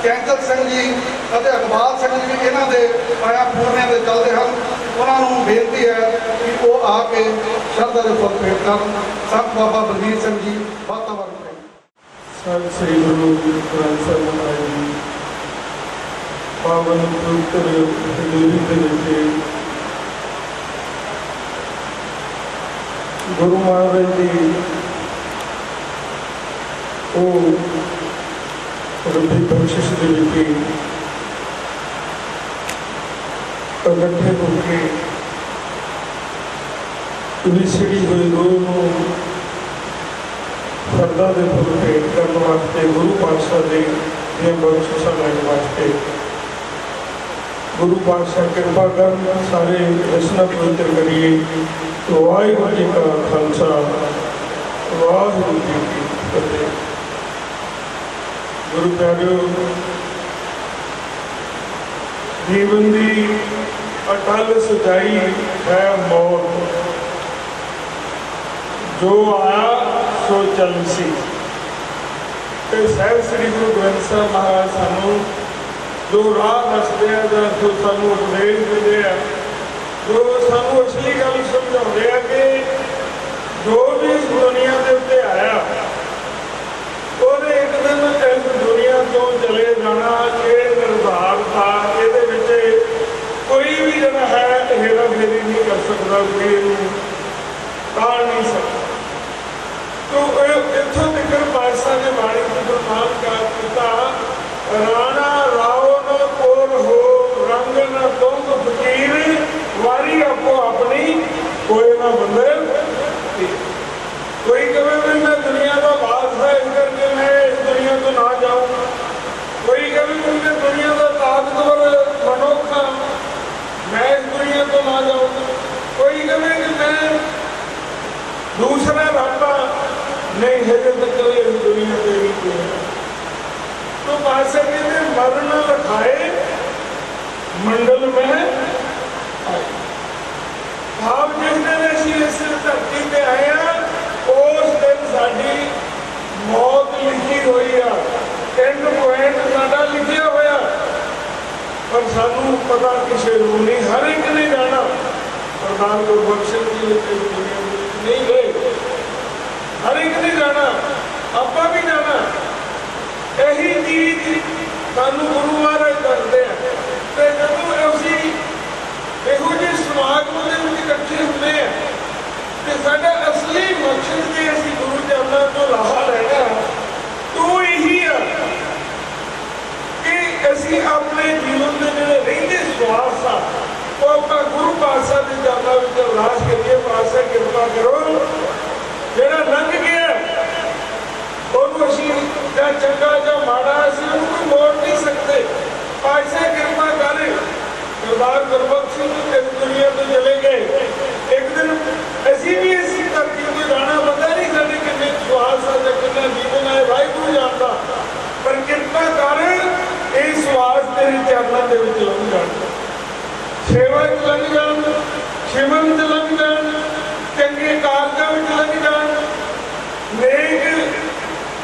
ਕੈਂਚਰ ਸਿੰਘ ਜੀ ਅਤੇ ਇਕਬਾਲ ਸਿੰਘ ਜੀ ਇਹਨਾਂ ਦੇ ਆਇਆ ਪੂਰਨਿਆਂ ਦੇ ਚੱਲਦੇ ਹਨ। ਉਹਨਾਂ ਨੂੰ ਬੇਨਤੀ ਹੈ ਕਿ ਉਹ ਆ ਕੇ ਸ਼ਰਧਾ ਦੇ ਫੁੱਲ ਭੇਟ ਕਰਨ। ਸੰਤ ਬਾਬਾ ਬਲਵੀਰ ਸਿੰਘ ਜੀ ਵਾਤਾਵਰਨ ਸਾਹਿਬ ਸ੍ਰੀ ਗੁਰੂ ਗ੍ਰੰਥ ਸਾਹਿਬ ਮਹਾਰਾਜ ਜੀ ਪਾਵਨ ਪਵਿੱਤਰ ਹਜ਼ੂਰੀ ਦੇ ਵਿੱਚ ਗੁਰੂ ਮਹਾਰਾਜ ਦੀ ਉਹ ਰੱਬੀ ਬਖਸ਼ਿਸ਼ ਦੇ ਵਿੱਚ ਇਕੱਠੇ ਹੋ ਕੇ ਵਿਛੜੀ ਹੋਈ ਰੂਹ ਨੂੰ ਸਰਦਾ ਦੇ ਫੁੱਲ ਭੇਟ ਕਰਨ ਵਾਸਤੇ, ਗੁਰੂ ਪਾਤਸ਼ਾਹ ਦੇ ਦੀਆਂ ਬਖਸ਼ਿਸ਼ਾਂ ਲੈਣ ਵਾਸਤੇ, ਗੁਰੂ ਪਾਤਸ਼ਾਹ ਕਿਰਪਾ ਕਰਨ, ਸਾਰੇ ਰਸਨਾ ਪਵਿੱਤਰ ਕਰੀਏ। ਵਾਹਿਗੁਰੂ ਜੀ ਕਾ ਖਾਲਸਾ, ਵਾਹਿਗੁਰੂ ਜੀ ਕੀ ਫਤਿਹ। ਗੁਰੂ ਪਿਆਰਿਓ, ਜੀਵਨ ਦੀ ਅਟਲ ਸਚਾਈ ਹੈ ਮੌਤ, ਜੋ ਆਇਆ ਸੋ ਚੱਲ ਸੀ। ਤੇ ਸਾਹਿਬ ਸ੍ਰੀ ਗੁਰੂ ਗ੍ਰੰਥ ਸਾਹਿਬ ਮਹਾਰਾਜ ਸਾਨੂੰ ਜੋ ਰਾਹ ਦੱਸਦੇ ਆ, ਜਾਂ ਜੋ ਸਾਨੂੰ ਉਪਦੇਸ਼ ਦਿੰਦੇ ਆ, ਜੋ ਸਾਨੂੰ ਅਸਲੀ ਗੱਲ ਸਮਝਾਉਂਦੇ ਆ ਕਿ ਜੋ ਵੀ ਇਸ ਦੁਨੀਆ ਦੇ ਉੱਤੇ ਆਇਆ ਉਹਨੇ ਇੱਕ ਦਿਨ ਇਸ ਦੁਨੀਆ ਤੋਂ ਚਲੇ ਜਾਣਾ। ਇਹ ਨਿਰਧਾਰਤਾ, ਇਹਦੇ ਵਿੱਚ ਕੋਈ ਵੀ ਜਿਹੜਾ ਹੈ ਹੇਰਾ ਫੇਰੀ ਨਹੀਂ ਕਰ ਸਕਦਾ, ਕੋਈ ਇਹਨੂੰ ਟਾਲ ਨਹੀਂ ਸਕਦਾ। ਤੋ ਇੱਥੋਂ ਤੱਕ ਪਾਤਸ਼ਾਹ ਨੇ ਬਾਣੀ ਨੂੰ ਪ੍ਰਮਾਣ ਕਰ ਦਿੱਤਾ, ਰਾਣਾ ਰਾਓ ਨ ਕੋਰ ਹੋ ਰੰਗ ਨ ਤੁੰਗ ਫਕੀਰ, ਵਾਰੀ ਆਪੋ ਆਪਣੀ ਕੋਈ ਨਾ ਬੰਦੇ। ਕੋਈ ਕਹੇ ਵੀ ਮੈਂ ਦੁਨੀਆ ਦਾ ਬਾਦਸ਼ਾਹ, ਇਸ ਕਰਕੇ ਮੈਂ ਇਸ ਦੁਨੀਆ ਤੋਂ ਨਾ ਜਾਊਂ। ਕੋਈ ਕਹੇ ਵੀ ਮੈਂ ਦੁਨੀਆ ਦਾ ਤਾਕਤਵਰ ਮਨੁੱਖ ਹਾਂ, ਮੈਂ ਇਸ ਦੁਨੀਆ ਤੋਂ ਨਾ ਜਾਊਂ। ਕੋਈ ਕਹੇ ਕਿ ਮੈਂ ਦੂਸਰਾ ਰੱਬ ਨਹੀਂ, ਹਜੇ ਤੱਕ ਇਸ ਦੁਨੀਆ लिखिया होया, पर सानू पता किसी को नहीं। हर एक ने जाना, सरदार गुरबख्श सिंह जी इस दुनिया में नहीं गए, हर एक ने जाना, आपा भी जाना। यही चीज सानू गुरु महाराज करते हैं। तो जब असी ਇਹੋ ਜਿਹੇ ਸਮਾਗਮ ਦੇ ਵਿੱਚ ਇਕੱਠੇ ਹੁੰਦੇ ਆ ਤੇ ਸਾਡਾ ਅਸਲੀ ਮਕਸਦ ਜੇ ਅਸੀਂ ਗੁਰੂ ਚਰਨਾਂ ਤੋਂ ਰਾਹ ਲੈਣਾ ਉਹ ਇਹੀ ਆ ਕਿ ਅਸੀਂ ਆਪਣੇ ਜੀਵਨ ਦੇ ਜਿਹੜੇ ਰਹਿੰਦੇ ਸਵਾਸ ਆ ਉਹ ਆਪਾਂ ਗੁਰੂ ਪਾਤਸ਼ਾਹ ਦੇ ਚਰਨਾਂ ਵਿੱਚ ਅਰਦਾਸ ਕਰੀਏ, ਪਾਤਸ਼ਾਹ ਕਿਰਪਾ ਕਰੋ ਜਿਹੜਾ ਲੰਘ ਗਿਆ ਉਹਨੂੰ ਅਸੀਂ ਜਾਂ ਚੰਗਾ ਜਾਂ ਮਾੜਾ ਅਸੀਂ ਉਹਨੂੰ ਕੋਈ ਮੋੜ ਨਹੀਂ ਸਕਦੇ। ਪਾਤਸ਼ਾਹ ਕਿਰਪਾ ਕਰੇ। सरदार गुरबख्श सिंह इस दुनिया तो चले गए, एक दिन असी भी इस धरती को जाना, पता नहीं साढ़े किन्ने सुहास है, किन्ना जीवन है, वाहिगुरू जानता। पर किरपा कर ये सुहास तेरे चरणों के विच लंघ जाण, सेवा च लंघ जाण, सिमरन च लंघ जाण, चंगे कारजां विच लंघ जाण, नेक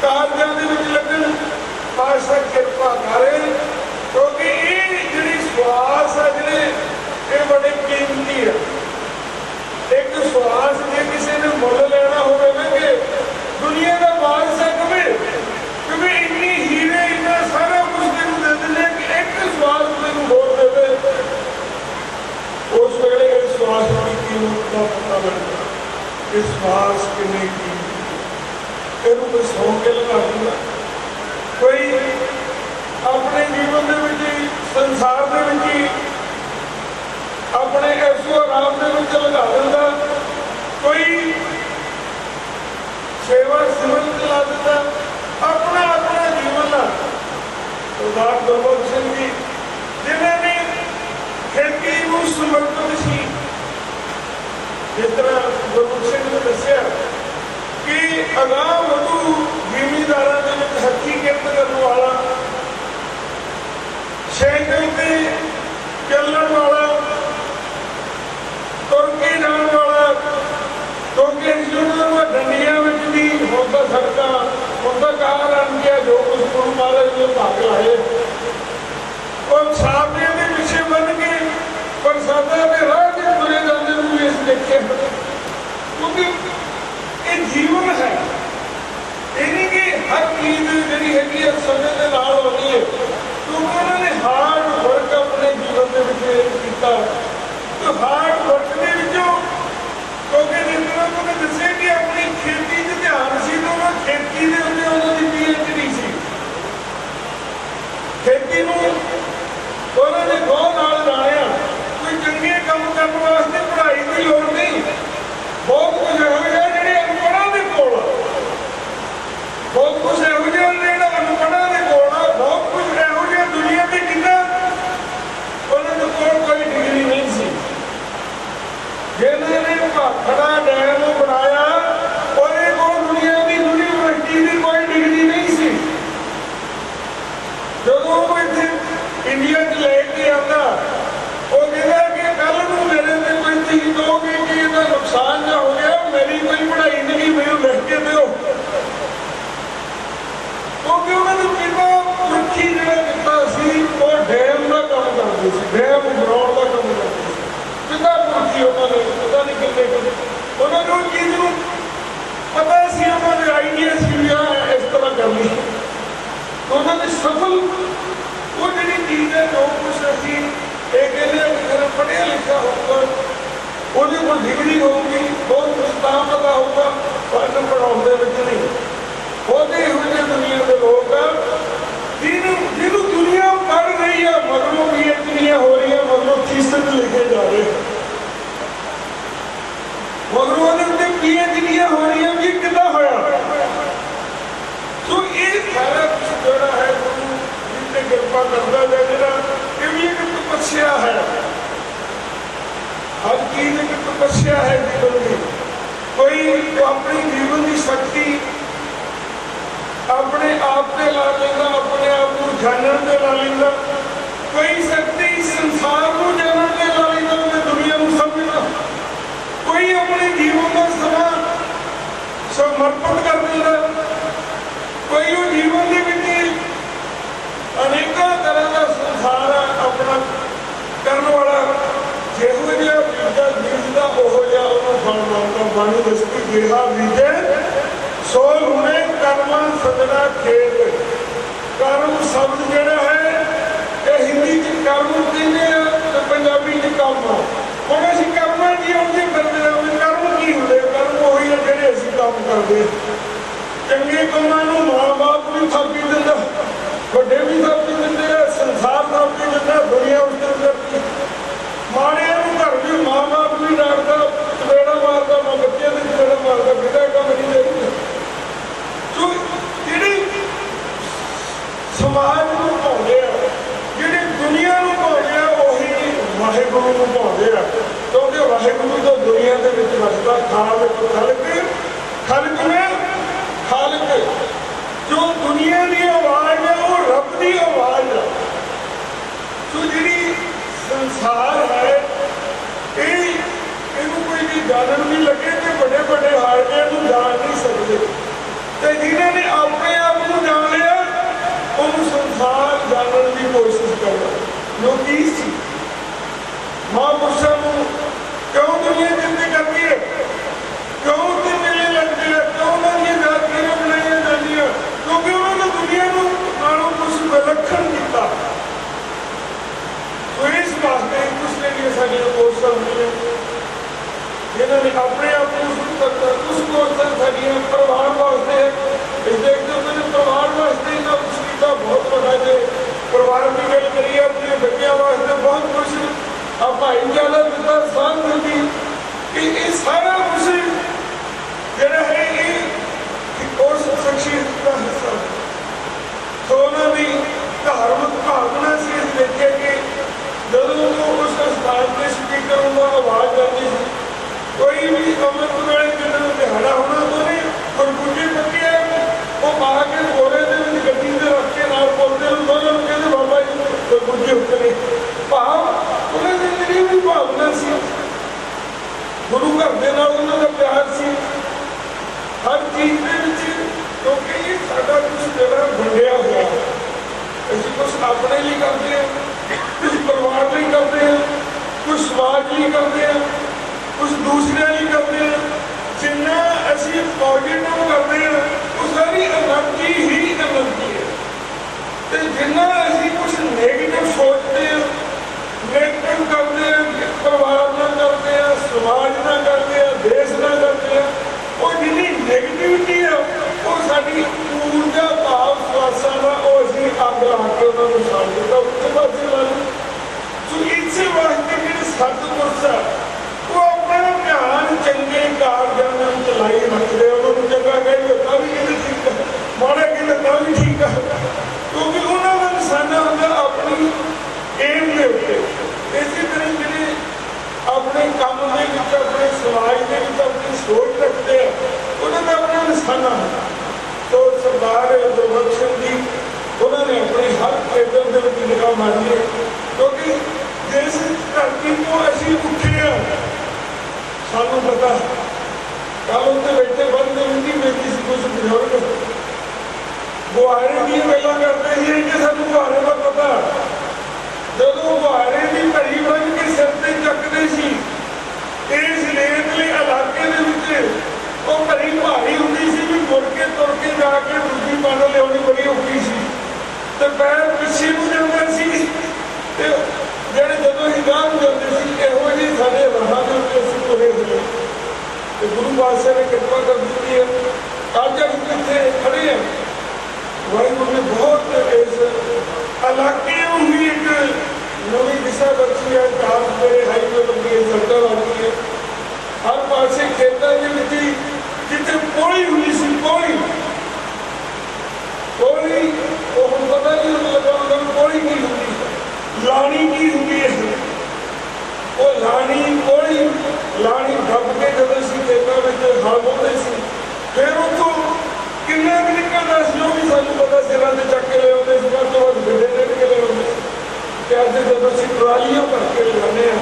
कारजां दे विच लगण। पातशाह किरपा करे, क्योंकि ये जिहड़ी सुहास है जिहड़े ये बड़े कीमती है। एक सुहास जे किसी ने मुल लेना होवे ना कि दुनिया का बादशाह कवे क्योंकि इन्नी हीरे इन्ना सारा कुछ तेनू दे दिंदे कि एक सुहास तेनू होर देवे, उस वेले इस सुहास की कीमत का पता लगदा। इस सुहास किन्नी कीमत इहनू कोई सौ के लगा दिंदा, कोई अपने जीवन के विच संसार के विच अपने ऐसो आराम के विच लगा दिंदा, कोई सेवा सिमरन चला दिंदा। अपना अपना जीवन आ। सरदार गुरबख्श सिंह जी जिन्होंने खेती को समर्पित सी, जिस तरह गुरबख्श सिंह ने दस्सिया कि अगाह वधू जिमीदारां दे विच हथी किरत करने वाला, साइकिल पे चलने वाला, तुर के जाने वाला, क्योंकि डंडिया में भी होता सड़क होता कार आन गया जो कुछ गुरु महाराज ने भाग लाए और सामने के पीछे बन के पर सादा के राह के तुरे जाने में इस देखे, क्योंकि ये जीवन है। यानी कि हर चीज जी है समय के नाल होनी है, क्योंकि उन्होंने हार्ड वर्क अपने जीवन के किया। तो हार्ड वर्क के क्योंकि जितना उन्होंने दसिया कि अपनी खेती से ध्यान से तो वह खेती के उत्ते उन्होंने PhD सी, खेती उन्होंने बहुत नाल जानिया। कोई चंगे काम करने वास्ते पढ़ाई की लोड़ नहीं, बहुत कुछ इहो जिहा जिहड़े अनपढ़ां दे कोल, बहुत कुछ इहो जिहा जिहड़ा अनपढ़ां दे कोल, बहुत कुछ इहो जिहा दुनिया में कितना उन्होंने कोल कोई डिग्री नहीं सी। जिन्होंने भाखड़ा डैम बनाया और दुनिया की यूनिवर्सिटी की कोई डिग्री नहीं सी। जो इतने इंडिया च लेके आता वो कहता कि कल को मेरे से कोई चीज दोगे कि इसका नुकसान ना हो गया, मेरी कोई पढ़ाई नहीं, मेरे लिख के दो। क्योंकि उन्होंने पिता मुखी जो किता सी वो डैम का काम करते थे, डैम बनाने का काम करते थे। पिता मुखी उन्होंने पता नहीं कितने उन्होंने उस चीज को पता सी, उन्होंने आइडिया सी इस तरह करनी। उन्होंने सफल वो जी चीज है जो कुछ असी एक कहते पढ़िया लिखा होगा, वो डिग्री होगी, बहुत कुछ ना पता होगा, पर पढ़ाने नहीं होते। इहो दुनिया के लोग जिन्हों दुनिया पढ़ रही है, मगरों PhD हो रही है, मगरों थीसिस लिखे जा रहे हैं, मगरों PhD हो रही है कि कितना होया। तो ये सारा कुछ जोड़ा है गुरु जिसने कृपा करता है, जरा ये भी एक तपस्या है। हर चीज एक तपस्या है जीवन में। कोई तो अपनी जीवन की शक्ति अपने आप से ला लेगा, अपने आप को जानने से ला लेगा। कोई शक्ति संसार को जानने से ला लेगा, उन्हें दुनिया को समझना। कोई अपने जीवन का समा समर्पण कर देगा, कोई वो जीवन के विच अनेकों बाणी दसती गेहा बीजे सो हुणे कर्मा सजना खेत। कर्म शब्द जिहड़ा है ये हिंदी च कर्म कहते हैं ते पंजाबी च काम। हुण असीं कर्मां च आउंदे फिरदे हां भी कर्म की हुंदे। कर्म ओही आ जिहड़े असीं काम करदे। चंगे कामां नूं मां बाप भी थापी दिंदा, ਵੱਡੇ भी थापी दिंदे आ, संसार थापी दिंदा, दुनिया उसदे अंदर माड़िਆਂ ਨੂੰ घर भी मां बाप भी डांटदा, चपेड़ा मारदा, मां बच्चे दे चपेड़ा मारदा, बेटा काम नहीं करीदा। सो ਜਿਹੜੀ समाज ਨੂੰ ਭਾਉਂਦੇ ਆ, ਜਿਹੜੀ ਦੁਨੀਆ ਨੂੰ ਭਾਉਂਦੇ ਆ, ਉਹੀ ਵਾਹਿਗੁਰੂ ਨੂੰ ਭਾਉਂਦੇ ਆ। ਕਿਉਂਕਿ ਵਾਹਿਗੁਰੂ ਤਾਂ ਦੁਨੀਆ ਦੇ ਵਿੱਚ ਵਸਦਾ। ਖਾਲਕ ਖਾਲਕ ਨੇ ਖਾਲਕ ਜੋ ਦੁਨੀਆ ਦੀ ਆਵਾਜ਼ ਹੈ ਉਹ ਰੱਬ ਦੀ ਆਵਾਜ਼ ਹੈ। ਸੋ ਜਿਹੜੀ ਸੰਸਾਰ ਹੈ ਇਹਨੂੰ ਕੋਈ ਵੀ ਜਾਣਨ ਵੀ ਲੱਗੇ ਤੇ ਵੱਡੇ ਵੱਡੇ ਹਾਰਦੇ ਨੂੰ ਜਾਣ ਨਹੀਂ ਸਕਦੇ। ਤੇ ਜਿਨ੍ਹਾਂ ਨੇ ਆਪਣੇ ਆਪ ਨੂੰ ਜਾਣ ਲਿਆ ਉਹਨੂੰ ਸੰਸਾਰ ਜਾਣਨ ਦੀ ਕੋਸ਼ਿਸ਼ ਕਰਦਾ। ਜੋ ਕੀ ਸੀ ਮਹਾਂਪੁਰਸ਼ਾਂ ਨੂੰ ਕਿਉਂ ਦੁਨੀਆ ਜਿੰਦੇ ਕਰਦੀ ਹੈ, ਕਿਉਂ ਤੇ ਮੇਲੇ ਲੱਗਦੇ ਆ, ਕਿਉਂ ਉਹਨਾਂ ਦੀਆਂ ਜਾਤੀਆਂ ਬਣਾਈਆਂ ਜਾਂਦੀਆਂ? ਕਿਉਂਕਿ ਉਹਨਾਂ ਨੇ ਦੁਨੀਆ ਨੂੰ ਨਾਲੋਂ ਕੁਛ ਵਿਲੱਖਣ ਕੀਤਾ। ਸੋ ਇਸ ਵਾਸਤੇ ਕੁਛ ਜਿਹੜੀਆਂ ਸਾਡੀਆਂ ਕੋਰਸਾਂ ਹੁੰਦੀਆਂ ਜਿਨ੍ਹਾਂ ਨੇ ਆਪਣੇ ਆਪ ਨੂੰ ਸ਼ੁਰੂ ਕਰਤਾ। ਕੁਛ ਕੋਰਸਾਂ ਸਾਡੀਆਂ ਪਰਿਵਾਰ ਵਾਸਤੇ ਇਸ ਦੇਖਦੇ ਹੁੰਦੇ ਨੇ ਪਰਿਵਾਰ ਵਾਸਤੇ ਇੰਨਾ ਕੁਛ ਕੀਤਾ ਬਹੁਤ ਵੱਡਾ। ਜੇ ਪਰਿਵਾਰ ਦੀ ਗੱਲ ਕਰੀਏ ਆਪਣੇ ਬੱਚਿਆਂ ਵਾਸਤੇ ਬਹੁਤ ਕੁਛ ਆ ਭਾਈਚਾਰਾ ਦਿੱਤਾ, ਸਾਂਝ ਦਿੱਤੀ। ਇਹ ਸਾਰਾ ਕੁਛ ਜਿਹੜਾ ਹੈ ਇਹ ਉਸ ਸ਼ਖਸੀਅਤ ਦਾ ਹਿੱਸਾ ਹੈ। ਸੋ ਉਹਨਾਂ ਦੀ ਧਾਰਮਿਕ ਭਾਵਨਾ ਸੀ। ਅਸੀਂ ਦੇਖਿਆ ਕਿ ਜਦੋਂ ਉਹ ਉਸ ਸਥਾਨ ਤੇ ਸਪੀਕਰ ਹੁੰਦਾ ਆਵਾਜ਼ ਆਉਂਦੀ ਸੀ, ਕੋਈ ਵੀ ਅੰਮ੍ਰਿਤ ਵੇਲੇ ਜਦੋਂ ਦਿਹਾੜਾ ਹੋਣਾ ਉਹਨੇ ਗੁਰਗੁੱਜੀ ਪੱਕੀ ਉਹ ਪਾ ਕੇ ਘੋੜੇ ਦੇ ਵਿੱਚ ਗੱਡੀ ਤੇ ਰੱਖ ਕੇ ਨਾਲ ਬੋਲਦੇ ਨੂੰ ਦੋਨਾਂ ਨੂੰ ਕਹਿੰਦੇ ਬਾਬਾ ਜੀ ਗੁਰਗੁੱਜੀ ਉੱਤਰੇ। ਭਾਵ ਉਹਨਾਂ ਦੀ ਜਿਹੜੀ ਵੀ ਭਾਵਨਾ ਸੀ, ਗੁਰੂ ਘਰ ਦੇ ਨਾਲ ਉਹਨਾਂ ਦਾ ਪਿਆਰ ਸੀ ਹਰ ਚੀਜ਼ ਦੇ ਵਿੱਚ। ਕਿਉਂਕਿ ਇਹ ਸਾਡਾ ਕੁਛ ਜਿਹੜਾ ਵੰਡਿਆ ਹੋਇਆ, ਅਸੀਂ ਕੁਛ ਆਪਣੇ ਲਈ ਕਰਦੇ ਹਾਂ, ਕੁਛ ਪਰਿਵਾਰ ਲਈ ਕਰਦੇ ਹਾਂ, ਕੁਛ ਸਮਾਜ ਲਈ ਕਰਦੇ ਹਾਂ, ਕੁਛ ਦੂਸਰਿਆਂ ਲਈ ਕਰਦੇ ਹਾਂ। ਜਿੰਨਾ ਅਸੀਂ ਪੋਜ਼ਿਟਿਵ ਕਰਦੇ ਹਾਂ ਉਹ ਸਾਰੀ ਐਨਰਜੀ ਹੀ ਐਨਰਜੀ ਹੈ। ਤੇ ਜਿੰਨਾ ਅਸੀਂ ਕੁਛ ਨੈਗੇਟਿਵ ਸੋਚਦੇ ਹਾਂ, ਨੈਗੇਟਿਵ ਕਰਦੇ ਹਾਂ, ਪਰਿਵਾਰ ਨਾਲ ਕਰਦੇ ਹਾਂ, ਸਮਾਜ ਨਾਲ ਕਰਦੇ ਹਾਂ, ਦੇਸ਼ ਨਾਲ ਕਰਦੇ ਹਾਂ, ਉਹ ਜਿੰਨੀ ਨੈਗੇਟਿਵਿਟੀ ਹੈ ਉਹ ਸਾਡੀ ਊਰਜਾ ਭਾਵ ਸਵਾਸਾਂ ਦਾ ਉਹ ਅਸੀਂ ਅੱਗ ਲਾ ਕੇ ਉਹਨਾਂ ਨੂੰ ਸਾੜ ਦਿੱਤਾ ਉੱਤੇ ਪਾਸੇ ਲਾ ਲਈ। ਸੋ ਇਸੇ ਵਾਸਤੇ ਜਿਹੜੇ ਸਤਿਪੁਰਸ਼ ਆ ਉਹ ਆਪਣਾ ਧਿਆਨ ਚੰਗੇ ਕਾਰਜਾਂ ਨਾਲ ਚਲਾਈ ਰੱਖਦੇ। ਉਹਨਾਂ ਨੂੰ ਚੰਗਾ ਕਹੀਏ ਤਾਂ ਵੀ ਕਹਿੰਦੇ ਠੀਕ ਆ, ਮਾੜਾ ਕਹਿੰਦੇ ਤਾਂ ਵੀ ਠੀਕ ਆ। ਕਿਉਂਕਿ ਉਹਨਾਂ ਦਾ ਨਿਸ਼ਾਨਾ ਹੁੰਦਾ ਆਪਣੀ ਏਮ ਦੇ ਉੱਤੇ। ਇਸੇ ਤਰ੍ਹਾਂ ਜਿਹੜੇ ਆਪਣੇ ਕੰਮ ਦੇ ਵਿੱਚ, ਆਪਣੇ ਸਮਾਜ ਦੇ ਵਿੱਚ ਆਪਣੀ ਸੋਚ ਰੱਖਦੇ ਆ, ਉਹਨਾਂ ਦਾ ਆਪਣਾ ਨਿਸ਼ਾਨਾ ਹੁੰਦਾ। ਸੋ ਸਰਦਾਰ ਗੁਰਬਖਸ਼ ਸਿੰਘ ਜੀ ਉਹਨਾਂ ਨੇ ਆਪਣੀ ਹਰ ਖੇਤਰ ਦੇ ਵਿੱਚ ਨਿਗਾਹ ਮਾਰੀ ਹੈ। ਕਿਉਂਕਿ ਜਿਸ ਧਰਤੀ ਤੋਂ ਅਸੀਂ ਉੱਠੇ ਹਾਂ ਸਾਨੂੰ ਪਤਾ। ਕੱਲ੍ਹ ਉੱਤੇ ਬੈਠੇ ਬੰਦੇ ਹੁੰਦੀ ਬੈਠੀ ਸੀ ਕੁਛ ਬਜ਼ੁਰਗ ਗੁਹਾਰੇ ਦੀਆਂ ਗੱਲਾਂ ਕਰਦੇ ਸੀ ਕਿ ਸਾਨੂੰ ਗੁਹਾਰੇ ਦਾ ਪਤਾ। ਜਦੋਂ ਗੁਹਾਰੇ ਦੀ ਘੜੀ ਬੰਨ ਕੇ ਸਿਰ ਤੇ ਚੱਕਦੇ ਸੀ ਇਸ ਰੇਤਲੇ ਇਲਾਕੇ ਦੇ ਵਿੱਚ ਉਹ ਘੜੀ ਭਾਰੀ ਹੁੰਦੀ ਸੀ ਵੀ ਮੁੜ ਕੇ ਤੁਰ ਕੇ ਜਾ ਕੇ ਦੂਜੀ ਬੰਨ ਲਿਆਉਣੀ ਬੜੀ ਔਖੀ ਸੀ ਤੇ ਪੈਰ ਪਿੱਛੇ ਨੂੰ ਜਾਂਦਾ ਸੀ। ਤੇ ਜਿਹੜੇ ਜਦੋਂ ਅਸੀਂ ਗਾਂਹ ਨੂੰ ਜਾਂਦੇ ਸੀ ਇਹੋ ਜਿਹੇ ਸਾਡੇ ਰਾਹਾਂ ਦੇ ਉੱਤੇ ਅਸੀਂ ਤੁਰੇ ਹੋਏ ਤੇ ਗੁਰੂ ਪਾਤਸ਼ਾਹ ਨੇ ਕਿਰਪਾ ਕਰ ਦਿੱਤੀ ਹੈ। ਅੱਜ ਅਸੀਂ ਇੱਥੇ ਖੜੇ ਹਾਂ, ਵਾਹਿਗੁਰੂ ਨੇ ਬਹੁਤ ਇਸ ਇਲਾਕੇ ਨੂੰ ਵੀ ਇੱਕ ਨਵੀਂ ਦਿਸ਼ਾ ਬਖਸ਼ੀ ਹੈ। ਚਾਰ ਮੇਰੇ ਹਾਈਵੇ ਲੱਗੀ ਹੈ, ਸੜਕਾਂ ਲੱਗੀ ਹੈ ਹਰ ਪਾਸੇ ਖੇਤਾਂ ਦੇ ਵਿੱਚ। ਜਿੱਥੇ ਪੌੜੀ ਹੁੰਦੀ ਸੀ ਪੌੜੀ ਉਹ ਹੁਣ ਪਤਾ ਨਹੀਂ ਲੱਗਾ ਉਹਨਾਂ ਨੂੰ ਪੌੜੀ ਕੀ ਹੁੰਦੀ ਹੈ, ਲਾਣੀ ਕੀ ਹੁੰਦੀ ਹੈ। ਉਹ ਲਾਣੀ ਦੱਬ ਕੇ ਜਦੋਂ ਅਸੀਂ ਖੇਤਾਂ ਵਿੱਚ ਹਲ ਵਾਹੁੰਦੇ ਸੀ ਫਿਰ ਉੱਥੋਂ ਕਿੰਨਾ ਕੁ ਨਿਕਲਦਾ ਸੀ ਉਹ ਵੀ ਸਾਨੂੰ ਪਤਾ। ਸਿਰਾਂ ਤੇ ਚੱਕ ਕੇ ਲਿਆਉਂਦੇ ਸੀ, ਵੱਧ ਤੋਂ ਵੱਧ ਗੱਡੇ ਲੈ ਕੇ ਲਿਆਉਂਦੇ ਸੀ। ਤੇ ਅੱਜ ਜਦੋਂ ਅਸੀਂ ਟਰਾਲੀਆਂ ਭਰ ਕੇ ਲਿਆਉਂਦੇ ਹਾਂ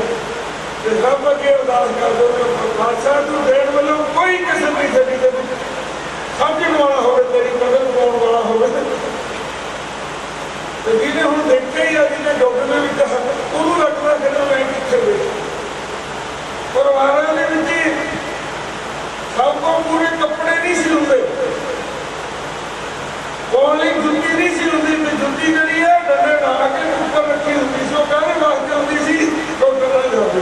ਤੇ ਰੱਬ ਅੱਗੇ ਅਰਦਾਸ ਕਰਦੇ ਹਾਂ ਬਾਦਸ਼ਾਹ ਤੂੰ ਦੇਣ ਵੱਲੋਂ ਕੋਈ ਕਿਸਮ ਨਹੀਂ ਸਾਡੀ ਦੇ ਵਿੱਚ ਸਮਝਣ ਵਾਲਾ ਹੋਵੇ, ਤੇਰੀ ਕਦਰ ਪਾਉਣ ਵਾਲਾ ਹੋਵੇ। ਤੇ ਜਿਹਨੇ ਹੁਣ ਦੇਖਿਆ ਹੀ ਆ, ਜਿਹਨੇ ਡੁੱਬ ਦੇ ਵਿੱਚ ਉਹਨੂੰ ਲੱਗਦਾ ਕਿ ਮੈਂ ਕਿੱਥੇ ਵੇ। ਪਰਿਵਾਰਾਂ ਦੇ ਵਿੱਚ ਪਾਉਣ ਲਈ ਜੁੱਤੀ ਨਹੀਂ ਸੀ ਹੁੰਦੀ, ਤੇ ਜੁੱਤੀ ਜਿਹੜੀ ਹੈ ਡੰਡੇ ਲਾ ਕੇ ਉੱਪਰ ਰੱਖੀ ਹੁੰਦੀ ਸੀ। ਉਹ ਕਾਹਦੇ ਵਾਸਤੇ ਹੁੰਦੀ ਸੀ? ਡਾਕਟਰ ਨਾਲ ਜਾਵੇ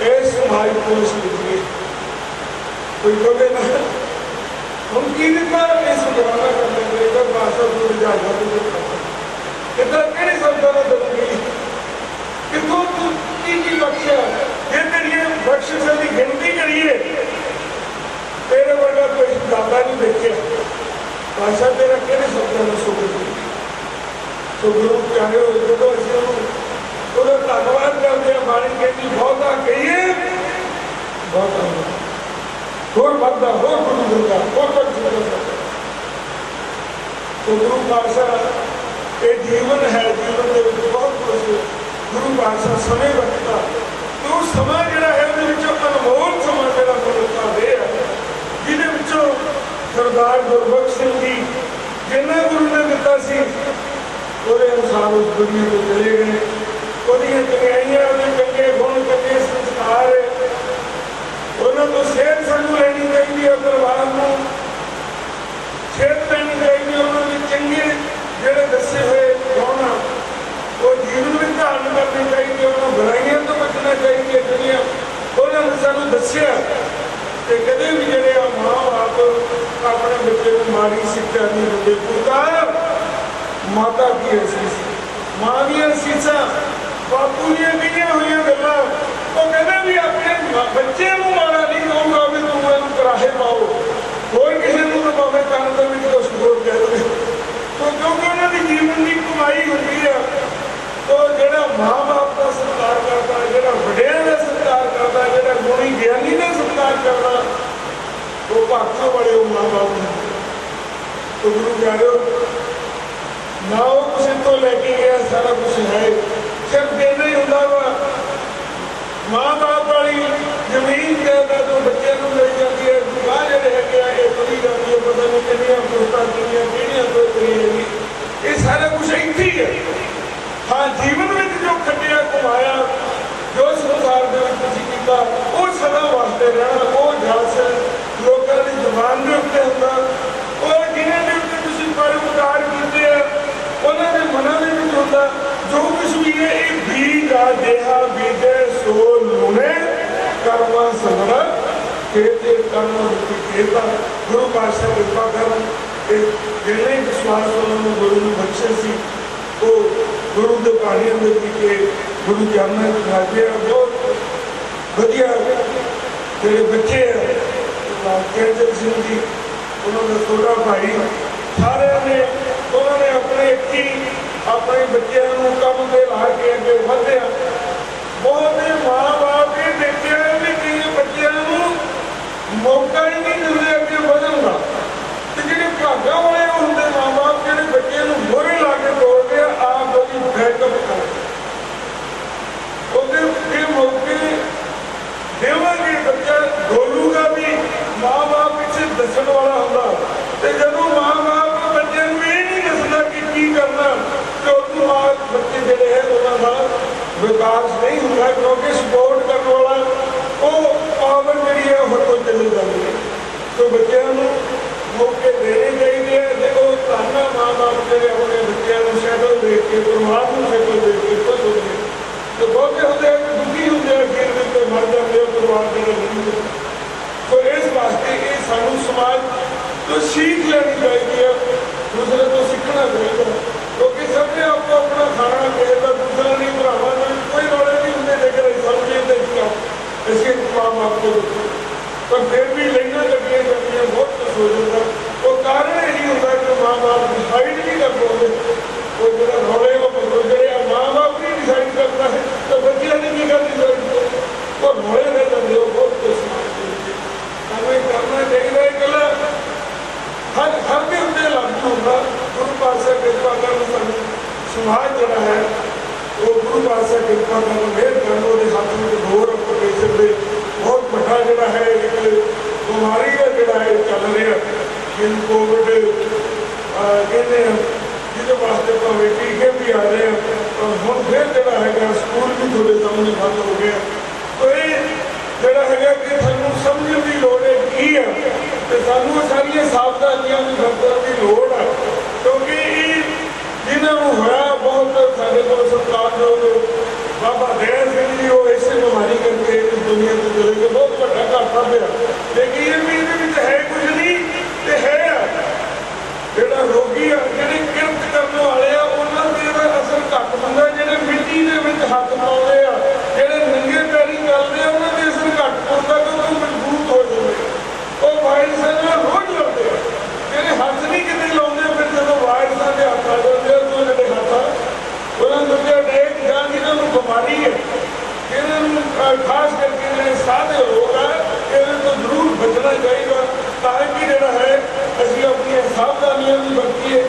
ਇਹ ਸਮਾਜ ਕੋਲ ਸੀ। ਕੋਈ ਕਹੇ ਨਾ ਹੁਣ ਕੀ ਦਿੱਤਾ ਇਸ ਜਵਾਨਾ ਕਰਨੇ ਚਾਹੀਦਾ ਭਾਸ਼ਾ ਤੋਂ ਜਾਣਾ ਕਿੱਦਾਂ ਕਿਹੜੇ ਸ਼ਬਦਾਂ ਨਾਲ ਦਊਗੀ? ਕਿੱਥੋਂ ਤੂੰ ਕੀ ਬਖਸ਼ਿਆ? ਜੇ ਤੇਰੀ ਬਖਸ਼ਿਸ਼ਾਂ ਦੀ ਗਿਣਤੀ ਕਰੀਏ ਤੇਰੇ ਵਰਗਾ ਕੋਈ ਦਾਦਾ ਨਹੀਂ ਦੇਖਿਆ। ਭਾਸ਼ਾ ਤੇਰਾ ਕਿਹੜੇ ਸ਼ਬਦਾਂ ਨਾਲ ਸੁਣਦੀ? ਸੋ ਗੁਰੂ ਪਿਆਰਿਓ, ਜਦੋਂ ਅਸੀਂ ਉਹਦਾ ਧੰਨਵਾਦ ਕਰਦੇ ਹਾਂ, ਬਾਣੀ ਕਹਿੰਦੀ ਬਹੁਤਾ ਕਹੀਏ ਬਹੁਤਾ ਹੋਰ ਵੱਧਦਾ, ਹੋਰ ਗੁਰੂ ਦਿੰਦਾ, ਹੋਰ ਬਖਸ਼ਦਾ। ਸੋ ਗੁਰੂ ਪਾਤਸ਼ਾਹ ਇਹ ਜੀਵਨ ਹੈ, ਜੀਵਨ ਦੇ ਵਿੱਚ ਬਹੁਤ ਕੁਝ ਗੁਰੂ ਪਾਤਸ਼ਾਹ ਸਮੇਂ ਵਰਤਦਾ। ਤੇ ਉਹ ਸਮਾਂ ਜਿਹੜਾ ਹੈ ਉਹਦੇ ਵਿੱਚੋਂ ਅਨਮੋਲ ਸਮਾਂ ਜਿਹੜਾ ਮਨੁੱਖਾਂ ਦੇ ਹੈ, ਜਿਹਦੇ ਵਿੱਚੋਂ ਸਰਦਾਰ ਗੁਰਬਖਸ਼ ਸਿੰਘ ਜੀ ਜਿੰਨਾ ਗੁਰੂ ਨੇ ਦਿੱਤਾ ਸੀ ਉਹਦੇ ਅਨੁਸਾਰ ਉਸ ਦੁਨੀਆ ਤੋਂ ਚਲੇ ਗਏ। ਉਹਦੀਆਂ ਚੰਗਿਆਈਆਂ, ਉਹਦੇ ਚੰਗੇ ਗੁਣ, ਚੰਗੇ ਸੰਸਕਾਰ, ਉਹਨਾਂ ਤੋਂ ਸੇਧ ਸਾਨੂੰ ਲੈਣੀ ਚਾਹੀਦੀ ਹੈ। ਪਰਿਵਾਰ ਨੂੰ ਸੇਧ ਲੈਣੀ ਚਾਹੀਦੀ ਹੈ। ਉਹਨਾਂ ਦੇ ਚੰਗੇ ਜਿਹੜੇ ਦੱਸੇ ਹੋਏ ਗੁਣ ਉਹ ਜੀਵਨ ਵਿੱਚ ਧਾਰਨ ਕਰਨੇ ਚਾਹੀਦੇ। ਉਹਨਾਂ ਬੁਰਾਈਆਂ ਤੋਂ ਬਚਣਾ ਚਾਹੀਦੀ ਹੈ ਜਿਹੜੀਆਂ ਉਹਨਾਂ ਨੇ ਸਾਨੂੰ ਦੱਸਿਆ। ਤੇ ਕਦੇ ਵੀ ਜਿਹੜੇ ਆ ਮਾਂ ਬਾਪ ਆਪਣੇ ਬੱਚੇ ਨੂੰ ਮਾੜੀ ਸਿੱਖਿਆ ਨਹੀਂ ਦਿੰਦੇ। ਪੁੱਤਰ ਮਾਤਾ ਦੀ ਅਸੀਸ, ਮਾਂ ਦੀਆਂ ਅਸੀਸਾਂ, ਬਾਪੂ ਦੀਆਂ ਕਹੀਆਂ ਹੋਈਆਂ ਗੱਲਾਂ। ਉਹ ਕਹਿੰਦੇ ਵੀ ਆਪਣੇ ਬੱਚੇ ਨੂੰ ਮਾੜਾ ਨਹੀਂ ਕਹੂੰਗਾ ਵੀ ਤੂੰ ਇਹਨੂੰ ਕਰਾਹੇ ਪਾਓ, ਹੋਰ ਕਿਸੇ ਨੂੰ ਤਾਂ ਭਾਵੇਂ ਕੰਨ ਦੇ ਵਿੱਚ ਕੁਛ ਹੋਰ ਕਹਿ ਦੇਵੇ। ਕਿਉਂਕਿ ਉਹਨਾਂ ਦੀ ਜੀਵਨ ਦੀ ਕਮਾਈ ਹੁੰਦੀ ਆ। ਉਹ ਜਿਹੜਾ ਮਾਂ ਬਾਪ ਦਾ ਸਤਿਕਾਰ ਕਰਦਾ, ਜਿਹੜਾ ਵੱਡਿਆਂ ਦਾ ਸਤਿਕਾਰ ਕਰਦਾ, ਜਿਹੜਾ ਗੁਣੀ ਗਿਆਨੀ ਦਾ ਸਤਿਕਾਰ ਕਰਦਾ, ਉਹ ਭਾਗਾਂ ਵਾਲੇ ਉਹ ਮਾਂ ਬਾਪ ਨੇ। तो गुरु प्यारो ना वो कुछ तो लेके गया, सारा कुछ है, सिर्फ देना ही होता वा। माँ बाप वाली जमीन जायदाद जो बच्चे को मिल जाती है, बाहर जड़े है ये पढ़ी जाती है, पता नहीं किनिया पोस्टां किनिया किहड़ियां तो करी, ये सारा कुछ इत्थे ही है। हाँ, जीवन में जो खटिया कमाया, जो संसार के तुसीं कीता, वो सदा वास्ते रहना, वो जस लोगों की जबान के उत्ते हुंदा, वो जिन्हां दे उत्ते तुसीं परोपकार कीते आ, उन्हां दे मनां दे विच हुंदा। जो कुछ भी है ये बीज आ देहा बीजे सो लूने कर्मा संगड़ा खेते कर्म रुपी खेता। गुरु पातशाह कृपा करन कि जिन्हें विश्वास उन्होंने गुरु ने बख्शे सी, वो गुरु के पाणियों के तरीके गुरु चरणों में हाजिर बहुत वधिया जेडे बच्चे चंचल सिंह जी, उन्होंने छोटा भाई, सारे ने उन्होंने अपने ही अपने बच्चों को कम से ला के अगे बढ़े। बहुत माँ बाप ये देखे भी कई बच्चों को मौका ही नहीं मिलते अगे बढ़न का। तो जो भागा वाले होंगे माँ बाप जो बच्चे को मोहरे ला के तोड़ते हैं, आप उसकी बैकअप कर मौके देवे बच्चा डोलूगा भी, माँ बाप पीछे दसन वाला होगा। तो जब माँ बाप बच्चे को ये नहीं दसना कि की करना, तो उस बाद बच्चे जोड़े है उन्होंने विकास नहीं होगा, क्योंकि सपोर्ट करने वाला वो पावर जी है वो तो चली जाती है। तो बच्चों को मौके देने चाहिए। देखो ताना माँ बाप जो अपने बच्चों को शैडल देख के, परिवार को शैडल देख के खुश होते हैं। तो बहुते होते हैं दुखी होते हैं, फिर भी मर जाते हैं, परिवार के नहीं होते। तो इस वास्ते ये सानू समाज तो सीख लेनी चाहिए, दूसरे तो सीखना चाहिए। क्योंकि सबने आपको अपना खाना चाहिए, दूसरा नहीं बढ़ावा, कोई रोड़े नहीं होंगे, लेकिन समझे इसके माँ बाप को। पर फिर भी लेना लगियाँ करनियाँ बहुत कुछ हो जाता। वो कारण यही होता है कि माँ बाप डिसाइड नहीं कर पाते। वो जो रोड़े वो जो माँ बाप नहीं डिसाइड करता है, तो बच्चे ने नहीं कर डिसाइड, वो रोड़े रह जाते हो। बहुत कुछ हमें करना चाहिए। गला हर भी उत्ते लागू होगा। गुरु पातशाह कृपा कर समाज जोड़ा है वो गुरु पातशाह कृपा कर मेहर कर हाथ में डोर परमेश्वर के बहुत बड़ा जोड़ा है एक बीमारी का जोड़ा है चल रहा जिन कोविड कहते हैं, जिस वास्ते भावे टीके भी आ रहे हैं, और हम फिर जोड़ा है स्कूल भी थोड़े सामने बंद हो गए। तो ये जोड़ा है कि सानू समझने की लोड़ है की है ਤੇ ਸਾਨੂੰ ਇਹ ਸਾਰੀਆਂ ਸਾਵਧਾਨੀਆਂ ਦੀ ਵਰਤਣ ਦੀ ਲੋੜ ਹੈ, ਕਿਉਂਕਿ ਜਿਨ੍ਹਾਂ ਨੂੰ ਹੋਇਆ ਬਹੁਤ ਸਾਡੇ ਕੋਲ ਸਤਿਕਾਰਯੋਗ ਬਾਬਾ ਦਇਆ ਸਿੰਘ ਜੀ, ਉਹ ਇਸੇ ਬਿਮਾਰੀ ਕਰਕੇ ਇਸ ਦੁਨੀਆ ਤੋਂ ਚਲੇ ਗਏ। ਬਹੁਤ ਵੱਡਾ ਘਾਟਾ ਪਿਆ, ਲੇਕਿਨ ਇਹ ਵੀ ਇਹਦੇ ਵਿੱਚ ਹੈ ਕੁਝ ਨਹੀਂ ਤੇ ਹੈ ਜਿਹੜਾ ਰੋਗੀ ਆ, ਜਿਹੜੇ ਕਿਰਤ ਕਰਨ ਵਾਲੇ ਆ, ਉਹਨਾਂ ਦੇ ਅਸਰ ਘੱਟ ਹੁੰਦਾ। ਜਿਹੜੇ ਮਿੱਟੀ ਦੇ ਵਿੱਚ ਹੱਥ ਪਾਉਂਦੇ ਆ, ਜਿਹੜੇ ਨੰਗੇ ਪੈਰੀ ਚੱਲਦੇ ਆ, ਉਹਨਾਂ ਦੇ ਅਸਰ ਘੱਟ ਹੁੰਦਾ ਕਿਉਂਕਿ ਉਹ ਮਜ਼ਬੂਤ ਹੋ ਜਾਂਦੇ। ਉਹ ਵਾਇਰਸਾਂ ਨਾਲ ਰੋਜ਼ ਲੜਦੇ ਆ, ਜਿਹੜੇ ਹੱਥ ਨਹੀਂ ਕਿਤੇ ਲਾਉਂਦੇ, ਫਿਰ ਜਦੋਂ ਵਾਇਰਸਾਂ ਦੇ ਹੱਥ ਆ ਜਾਂਦੇ ਆ, ਤਾਂ ਜਿਹੜੇ ਹੱਥ ਆ ਉਹਨਾਂ ਨੂੰ ਡੇਕ ਜਾਂ ਜਿਹਨਾਂ ਨੂੰ ਬਿਮਾਰੀ ਹੈ, ਇਹਨਾਂ ਨੂੰ ਖਾਸ ਕਰਕੇ ਜਿਹੜੇ ਸਾਹ ਦੇ ਰੋਗ ਆ, ਇਹਨਾਂ ਤੋਂ ਜ਼ਰੂਰ ਬਚਣਾ ਚਾਹੀਦਾ, ਤਾਂ ਕਿ ਜਿਹੜਾ ਹੈ ਅਸੀਂ ਆਪਣੀਆਂ ਸਾਵਧਾਨੀਆਂ ਵੀ ਵਰਤੀਏ।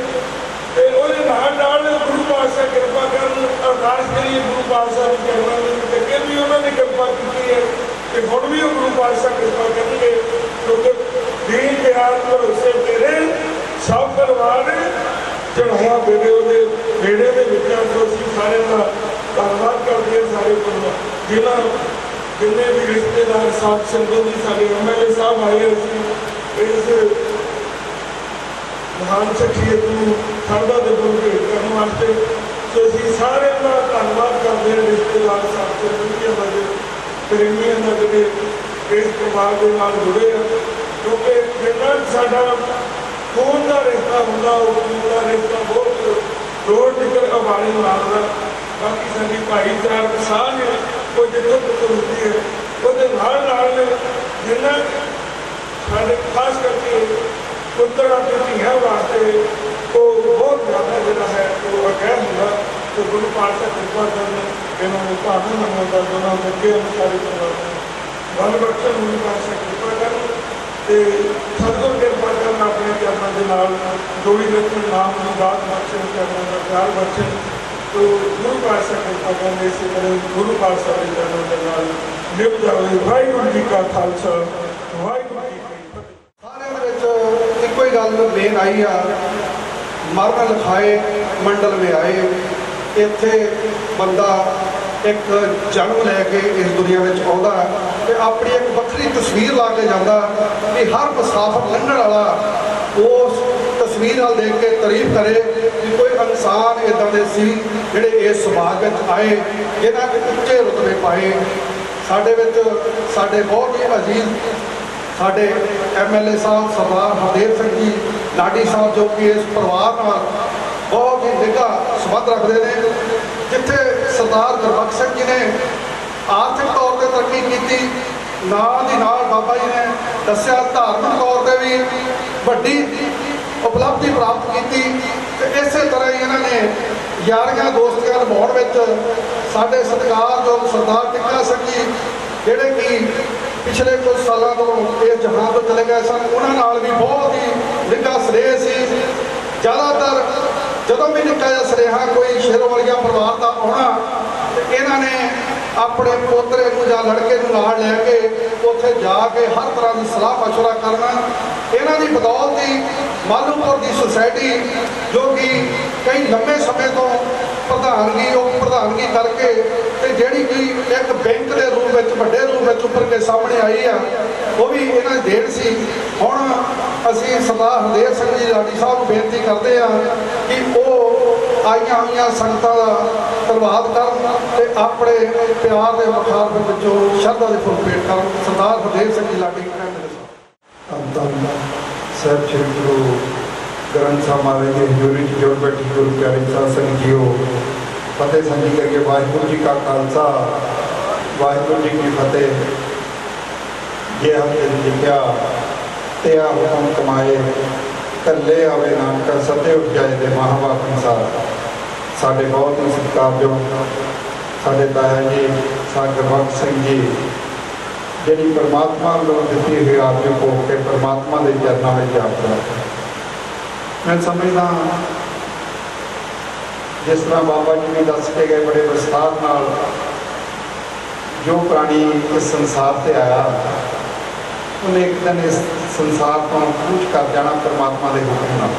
ਤੇ ਉਹਦੇ ਨਾਲ ਗੁਰੂ ਪਾਤਸ਼ਾਹ ਕਿਰਪਾ ਕਰਨ, ਅਰਦਾਸ ਕਰੀਏ ਗੁਰੂ ਪਾਤਸ਼ਾਹ ਦੀ ਚਰਨਾਂ ਦੇ ਵਿੱਚ। ਅੱਗੇ ਵੀ ਉਹਨਾਂ ਨੇ ਕਿਰਪਾ ਕੀਤੀ ਹੈ ਤੇ ਹੁਣ ਵੀ ਉਹ ਗੁਰੂ ਪਾਤਸ਼ਾਹ ਕਿਰਪਾ ਕਰਨਗੇ, ਕਿਉਂਕਿ ਦੀਨ ਪਿਆਰ ਭਰੋਸੇ ਤੇਰੇ ਸਭ ਪਰਿਵਾਰ ਚੜ੍ਹਾਇਆ ਬੇੜੇ ਉਹਦੇ ਬੇੜੇ ਦੇ ਵਿੱਚੋਂ। ਅਸੀਂ ਸਾਰਿਆਂ ਦਾ ਧੰਨਵਾਦ ਕਰਦੇ ਹਾਂ, ਸਾਰੇ ਪਰਿਵਾਰ ਜਿੰਨੇ ਵੀ ਰਿਸ਼ਤੇਦਾਰ ਸਾਥ ਸੰਗਤ ਜੀ, ਸਾਡੇ MLA ਸਾਹਿਬ ਆਏ ਅਸੀਂ ਇਸ ਮਹਾਨ ਸ਼ਖਸੀਅਤ ਨੂੰ ਸ਼ਰਧਾ ਦੇ ਫੁੱਲ ਭੇਟ ਕਰਨ ਵਾਸਤੇ। ਸੋ ਅਸੀਂ ਸਾਰਿਆਂ ਦਾ ਧੰਨਵਾਦ ਕਰਦੇ ਹਾਂ, ਰਿਸ਼ਤੇਦਾਰ ਸਾਥ ਸੰਗਤ ਦਾ, ਪ੍ਰੇਮੀਆਂ ਦਾ, ਜਿਹੜੇ ਇਸ ਪਰਿਵਾਰ ਦੇ ਨਾਲ ਜੁੜੇ ਆ, ਕਿਉਂਕਿ ਜਿੰਨਾ ਸਾਡਾ ਖੂਨ ਦਾ ਰਿਸ਼ਤਾ ਹੁੰਦਾ, ਉਹ ਖੂਨ ਦਾ ਰਿਸ਼ਤਾ ਬਹੁਤ ਰੋਡ ਨਿਕਲ ਅਵਾਲੀ ਮਾਰਦਾ। ਬਾਕੀ ਸਾਡੀ ਭਾਈਚਾਰਕ ਸਾਂਝ ਉਹ ਜਿੱਥੋਂ ਤੱਕ ਹੁੰਦੀ ਹੈ, ਉਹਦੇ ਨਾਲ ਜਿੰਨਾ ਸਾਡੇ ਖਾਸ ਕਰਕੇ ਪੁੱਤਰ ਅਤੇ ਧੀਆਂ ਵਾਸਤੇ ਉਹ ਬਹੁਤ ਜ਼ਿਆਦਾ ਜਿਹੜਾ ਹੈ ਉਹ ਅਗੈਰ ਹੁੰਦਾ। ਤੇ ਗੁਰੂ ਪਾਤਸ਼ਾਹ ਕਿਰਪਾ ਕਰਨ, ਇਹਨਾਂ ਨੂੰ ਭਾਵੇਂ ਮੰਨਦਾ ਦੋਨਾਂ ਦੇ ਅੱਗੇ ਅਨੁਸਾਰੀ ਵੱਲ ਬਖਸ਼ਣ, ਗੁਰੂ ਪਾਤਸ਼ਾਹ ਕਿਰਪਾ ਕਰਨ ਤੇ ਸਤਿਗੁਰ ਕਿਰਪਾ ਕਰਨ, ਆਪਣੇ ਚਰਨਾਂ ਦੇ ਨਾਲ ਜੋੜੀ ਰੱਖਣ, ਨਾਮ ਦੀ ਦਾਤ ਬਖਸ਼ਣ, ਚਰਨਾਂ ਦਾ ਪਿਆਰ ਬਖਸ਼ਣ। ਤੋ ਗੁਰੂ ਪਾਤਸ਼ਾਹ ਕਿਰਪਾ ਕਰਨ, ਇਸੇ ਤਰ੍ਹਾਂ ਗੁਰੂ ਪਾਤਸ਼ਾਹ ਦੇ ਚਰਨਾਂ ਦੇ ਨਾਲ ਨਿਭ ਜਾਵੇ। ਵਾਹਿਗੁਰੂ ਜੀ ਕਾ ਖਾਲਸਾ, ਵਾਹਿਗੁਰੂ ਜੀ ਕੀ ਫਤਿਹ। ਸਾਰਿਆਂ ਦੇ ਵਿੱਚ ਇੱਕੋ ਹੀ ਗੱਲ ਮੇਨ ਆਈ ਆ, ਮਰਨ ਲਿਖਾਏ ਮੰਡਲ ਮੇ ਆਏ। ਇੱਥੇ ਬੰਦਾ ਇੱਕ ਜਨਮ ਲੈ ਕੇ ਇਸ ਦੁਨੀਆ ਵਿੱਚ ਆਉਂਦਾ ਤੇ ਆਪਣੀ ਇੱਕ ਵੱਖਰੀ ਤਸਵੀਰ ਲਾ ਕੇ ਜਾਂਦਾ ਕਿ ਹਰ ਮੁਸਾਫਰ ਲੰਘਣ ਵਾਲਾ ਉਸ ਤਸਵੀਰ ਨਾਲ ਦੇਖ ਕੇ ਤਾਰੀਫ ਕਰੇ ਕਿ ਕੋਈ ਇਨਸਾਨ ਇੱਦਾਂ ਦੇ ਸੀ ਜਿਹੜੇ ਇਸ ਸਮਾਜ ਵਿੱਚ ਆਏ, ਜਿਹਨਾਂ ਦੇ ਉੱਚੇ ਰੁਤਬੇ ਪਾਏ। ਸਾਡੇ ਵਿੱਚ ਸਾਡੇ ਬਹੁਤ ਹੀ ਅਜ਼ੀਜ਼ ਸਾਡੇ MLA ਸਾਹਿਬ ਸਰਦਾਰ ਹਰਦੇਵ ਸਿੰਘ ਜੀ ਲਾਡੀ ਸਾਹਿਬ, ਜੋ ਕਿ ਇਸ ਪਰਿਵਾਰ ਨਾਲ ਬਹੁਤ ਹੀ ਨਿੱਘਾ ਸੰਬੰਧ ਰੱਖਦੇ ਨੇ। ਜਿੱਥੇ ਸਰਦਾਰ ਗੁਰਬਖਸ਼ ਸਿੰਘ ਜੀ ਨੇ ਆਰਥਿਕ ਤੌਰ 'ਤੇ ਤਰੱਕੀ ਕੀਤੀ, ਨਾਲ ਦੀ ਨਾਲ ਬਾਬਾ ਜੀ ਨੇ ਦੱਸਿਆ ਧਾਰਮਿਕ ਤੌਰ 'ਤੇ ਵੀ ਵੱਡੀ ਉਪਲਬਧੀ ਪ੍ਰਾਪਤ ਕੀਤੀ। ਤੇ ਇਸੇ ਤਰ੍ਹਾਂ ਹੀ ਇਹਨਾਂ ਨੇ ਯਾਰੀਆਂ ਦੋਸਤੀਆਂ ਨਿਭਾਉਣ ਵਿੱਚ ਸਾਡੇ ਸਤਿਕਾਰਯੋਗ ਸਰਦਾਰ ਟਿੱਕਾ ਸਿੰਘ ਜੀ, ਜਿਹੜੇ ਕਿ ਪਿਛਲੇ ਕੁਝ ਸਾਲਾਂ ਤੋਂ ਇਸ ਜਹਾਨ ਤੋਂ ਚਲੇ ਗਏ ਸਨ, ਉਹਨਾਂ ਨਾਲ ਵੀ ਬਹੁਤ ਹੀ ਨਿੱਘਾ ਸਨੇਹ ਸੀ। ਜ਼ਿਆਦਾਤਰ ਜਦੋਂ ਵੀ ਨਿੱਕਾ ਜਿਹਾ ਸੁਨੇਹਾ ਕੋਈ ਸ਼ੇਰੋਵਾਲੀਆ ਪਰਿਵਾਰ ਦਾ ਆਉਣਾ, ਤੇ ਇਹਨਾਂ ਨੇ ਆਪਣੇ ਪੋਤਰੇ ਨੂੰ ਜਾਂ ਲੜਕੇ ਨੂੰ ਨਾਲ ਲੈ ਕੇ ਉੱਥੇ ਜਾ ਕੇ ਹਰ ਤਰ੍ਹਾਂ ਦੀ ਸਲਾਹ ਮਸ਼ਵਰਾ ਕਰਨਾ। ਇਹਨਾਂ ਦੀ ਬਦੌਲਤ ਹੀ ਮਾਲੂਪੁਰ ਦੀ ਸੁਸਾਇਟੀ, ਜੋ ਕਿ ਕਈ ਲੰਬੇ ਸਮੇਂ ਤੋਂ ਪ੍ਰਧਾਨਗੀ ਕਰਕੇ ਤੇ ਜਿਹੜੀ ਕਿ ਇੱਕ ਬੈਂਕ ਦੇ ਰੂਪ ਵਿੱਚ ਵੱਡੇ ਰੂਪ ਵਿੱਚ ਉੱਪਰ ਕੇ ਸਾਹਮਣੇ ਆਈ ਆ, ਉਹ ਵੀ ਇਹਨਾਂ ਦੀ ਦੇਣ ਸੀ। ਹੁਣ ਅਸੀਂ ਸਰਦਾਰ ਹਰਦੇਵ ਸਿੰਘ ਜੀ ਲਾਡੀ ਸਾਹਿਬ ਨੂੰ ਬੇਨਤੀ ਕਰਦੇ ਹਾਂ ਕਿ ਉਹ ਆਈਆਂ ਹੋਈਆਂ ਸੰਗਤਾਂ ਦਾ ਧੰਨਵਾਦ ਕਰਨ ਤੇ ਆਪਣੇ ਪਿਆਰ ਦੇ ਮੁਖਾਰ ਵਿੱਚੋਂ ਸ਼ਰਧਾ ਦੇ ਫੁੱਲ ਭੇਟ ਕਰਨ। ਸਰਦਾਰ ਹਰਦੇਵ ਸਿੰਘ ਜੀ ਲਾਡੀ ਸਾਹਿਬ ਸ਼੍ਰੀ ਗੁਰੂ ਗ੍ਰੰਥ ਸਾਹਿਬ ਮਹਾਰਾਜ ਦੀ ਹਜ਼ੂਰੀ 'ਚ ਜੁੜ ਬੈਠੀ ਗੁਰੂ ਪਿਆਰੇ ਸਾਧ ਸੰਗਤ ਜੀਓ, ਫਤਿਹ ਸਾਂਝੀ ਕਰੀਏ। ਵਾਹਿਗੁਰੂ ਜੀ ਕਾ ਖਾਲਸਾ, ਵਾਹਿਗੁਰੂ ਜੀ ਕੀ ਫਤਿਹ। ਜੇ ਹਮੇ ਲਿਖਿਆ ਤੇ ਆ ਹੁਕਮ ਕਮਾਏ, ਕੱਲੇ ਆਵੇ ਨਾਨਕਾ ਸਤੇ ਉੱਠ ਜਾਏ ਦੇ ਮਹਾਂਵਾਕ ਅਨੁਸਾਰ। ਸਾਡੇ ਬਹੁਤ ਹੀ ਸਤਿਕਾਰਯੋਗ ਸਾਡੇ ਤਾਇਆ ਜੀ ਸਾਧ ਗੁਰਬਖਸ਼ ਸਿੰਘ ਜੀ, ਜਿਹੜੀ ਪਰਮਾਤਮਾ ਨੂੰ ਦਿੱਤੀ ਹੋਈ ਆਪ ਨੂੰ ਭੋਗ ਕੇ ਪਰਮਾਤਮਾ ਦੇ ਚਰਨਾਂ ਵਿੱਚ ਜਾਪਦਾ। ਮੈਂ ਸਮਝਦਾ ਜਿਸ ਤਰ੍ਹਾਂ ਬਾਬਾ ਜੀ ਨੇ ਦੱਸ ਕੇ ਗਏ ਬੜੇ ਵਿਸਥਾਰ ਨਾਲ, ਜੋ ਪ੍ਰਾਣੀ ਇਸ ਸੰਸਾਰ ਤੇ ਆਇਆ ਉਹਨੇ ਇੱਕ ਦਿਨ ਇਸ ਸੰਸਾਰ ਤੋਂ ਕੂਚ ਕਰ ਜਾਣਾ ਪਰਮਾਤਮਾ ਦੇ ਹੁਕਮ ਨਾਲ।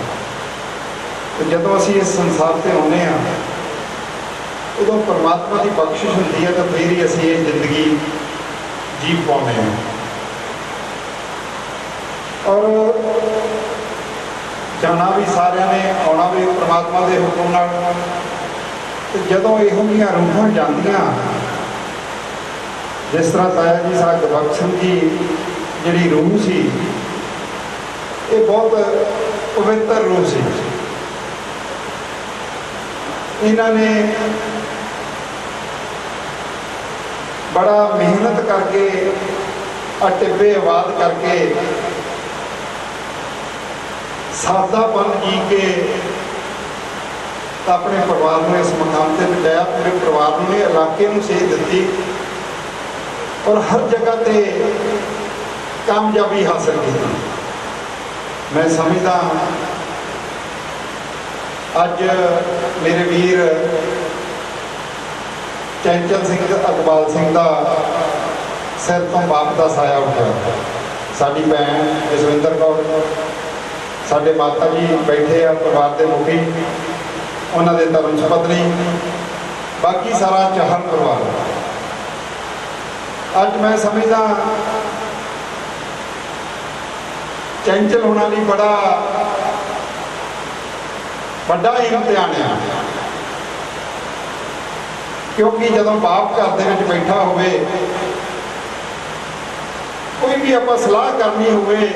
ਤੇ ਜਦੋਂ ਅਸੀਂ ਇਸ ਸੰਸਾਰ ਤੇ ਆਉਂਦੇ ਹਾਂ, ਉਦੋਂ ਪਰਮਾਤਮਾ ਦੀ ਬਖਸ਼ਿਸ਼ ਹੁੰਦੀ ਹੈ, ਤਾਂ ਫਿਰ ਹੀ ਅਸੀਂ ਇਹ ਜ਼ਿੰਦਗੀ ਜੀ ਪਾਉਂਦੇ ਹਾਂ। ਔਰ ਜਾਣਾ ਵੀ ਸਾਰਿਆਂ ਨੇ, ਆਉਣਾ ਵੀ ਪ੍ਰਮਾਤਮਾ ਦੇ ਹੁਕਮ ਨਾਲ। ਤੇ ਜਦੋਂ ਇਹੋ ਜਿਹੀਆਂ ਰੂਹਾਂ ਜਾਂਦੀਆਂ, ਜਿਸ ਤਰ੍ਹਾਂ ਤਾਇਆ ਜੀ ਸਾਹਿਬ ਗੁਰਬਖਸ਼ ਸਿੰਘ ਜੀ ਜਿਹੜੀ ਰੂਹ ਸੀ, ਇਹ ਬਹੁਤ ਪਵਿੱਤਰ ਰੂਹ ਸੀ। ਇਹਨਾਂ ਨੇ ਬੜਾ ਮਿਹਨਤ ਕਰਕੇ ਟਿੱਬੇ ਆਬਾਦ ਕਰਕੇ ਸਾਦਾਪਨ ਜੀ ਕੇ ਆਪਣੇ ਪਰਿਵਾਰ ਨੂੰ ਇਸ ਮਕਾਮ ਤੇ ਪਹੁੰਚਾਇਆ। ਪੂਰੇ ਪਰਿਵਾਰ ਨੂੰ, ਇਲਾਕੇ ਨੂੰ ਸੇਧ ਦਿੱਤੀ ਔਰ ਹਰ ਜਗ੍ਹਾ ਤੇ ਕਾਮਯਾਬੀ ਹਾਸਲ ਕੀਤੀ। ਮੈਂ ਸਮਝਦਾ ਅੱਜ ਮੇਰੇ ਵੀਰ ਚੰਚਲ ਸਿੰਘ ਅਕਬਾਲ ਸਿੰਘ ਦਾ ਸਿਰ ਤੋਂ ਬਾਪ ਦਾ ਸਾਇਆ ਉੱਠਿਆ। ਸਾਡੀ ਭੈਣ ਜਸਵਿੰਦਰ ਕੌਰ, ਸਾਡੇ ਮਾਤਾ ਜੀ ਬੈਠੇ ਆ, ਪਰਿਵਾਰ ਦੇ ਮੁਖੀ, ਉਹਨਾਂ ਦੇ ਧਰਮ ਪਤਨੀ, ਬਾਕੀ ਸਾਰਾ ਚਾਹਰ ਪਰਿਵਾਰ। ਅੱਜ ਮੈਂ ਸਮਝਦਾ ਚੰਚਲ ਹੋਣਾ ਲਈ ਬੜਾ ਵੱਡਾ ਇਮਤਿਹਾਨ ਆ, ਕਿਉਂਕਿ ਜਦੋਂ ਬਾਪ ਘਰ ਦੇ ਵਿੱਚ ਬੈਠਾ ਹੋਵੇ, ਕੋਈ ਵੀ ਆਪਾਂ ਸਲਾਹ ਕਰਨੀ ਹੋਵੇ,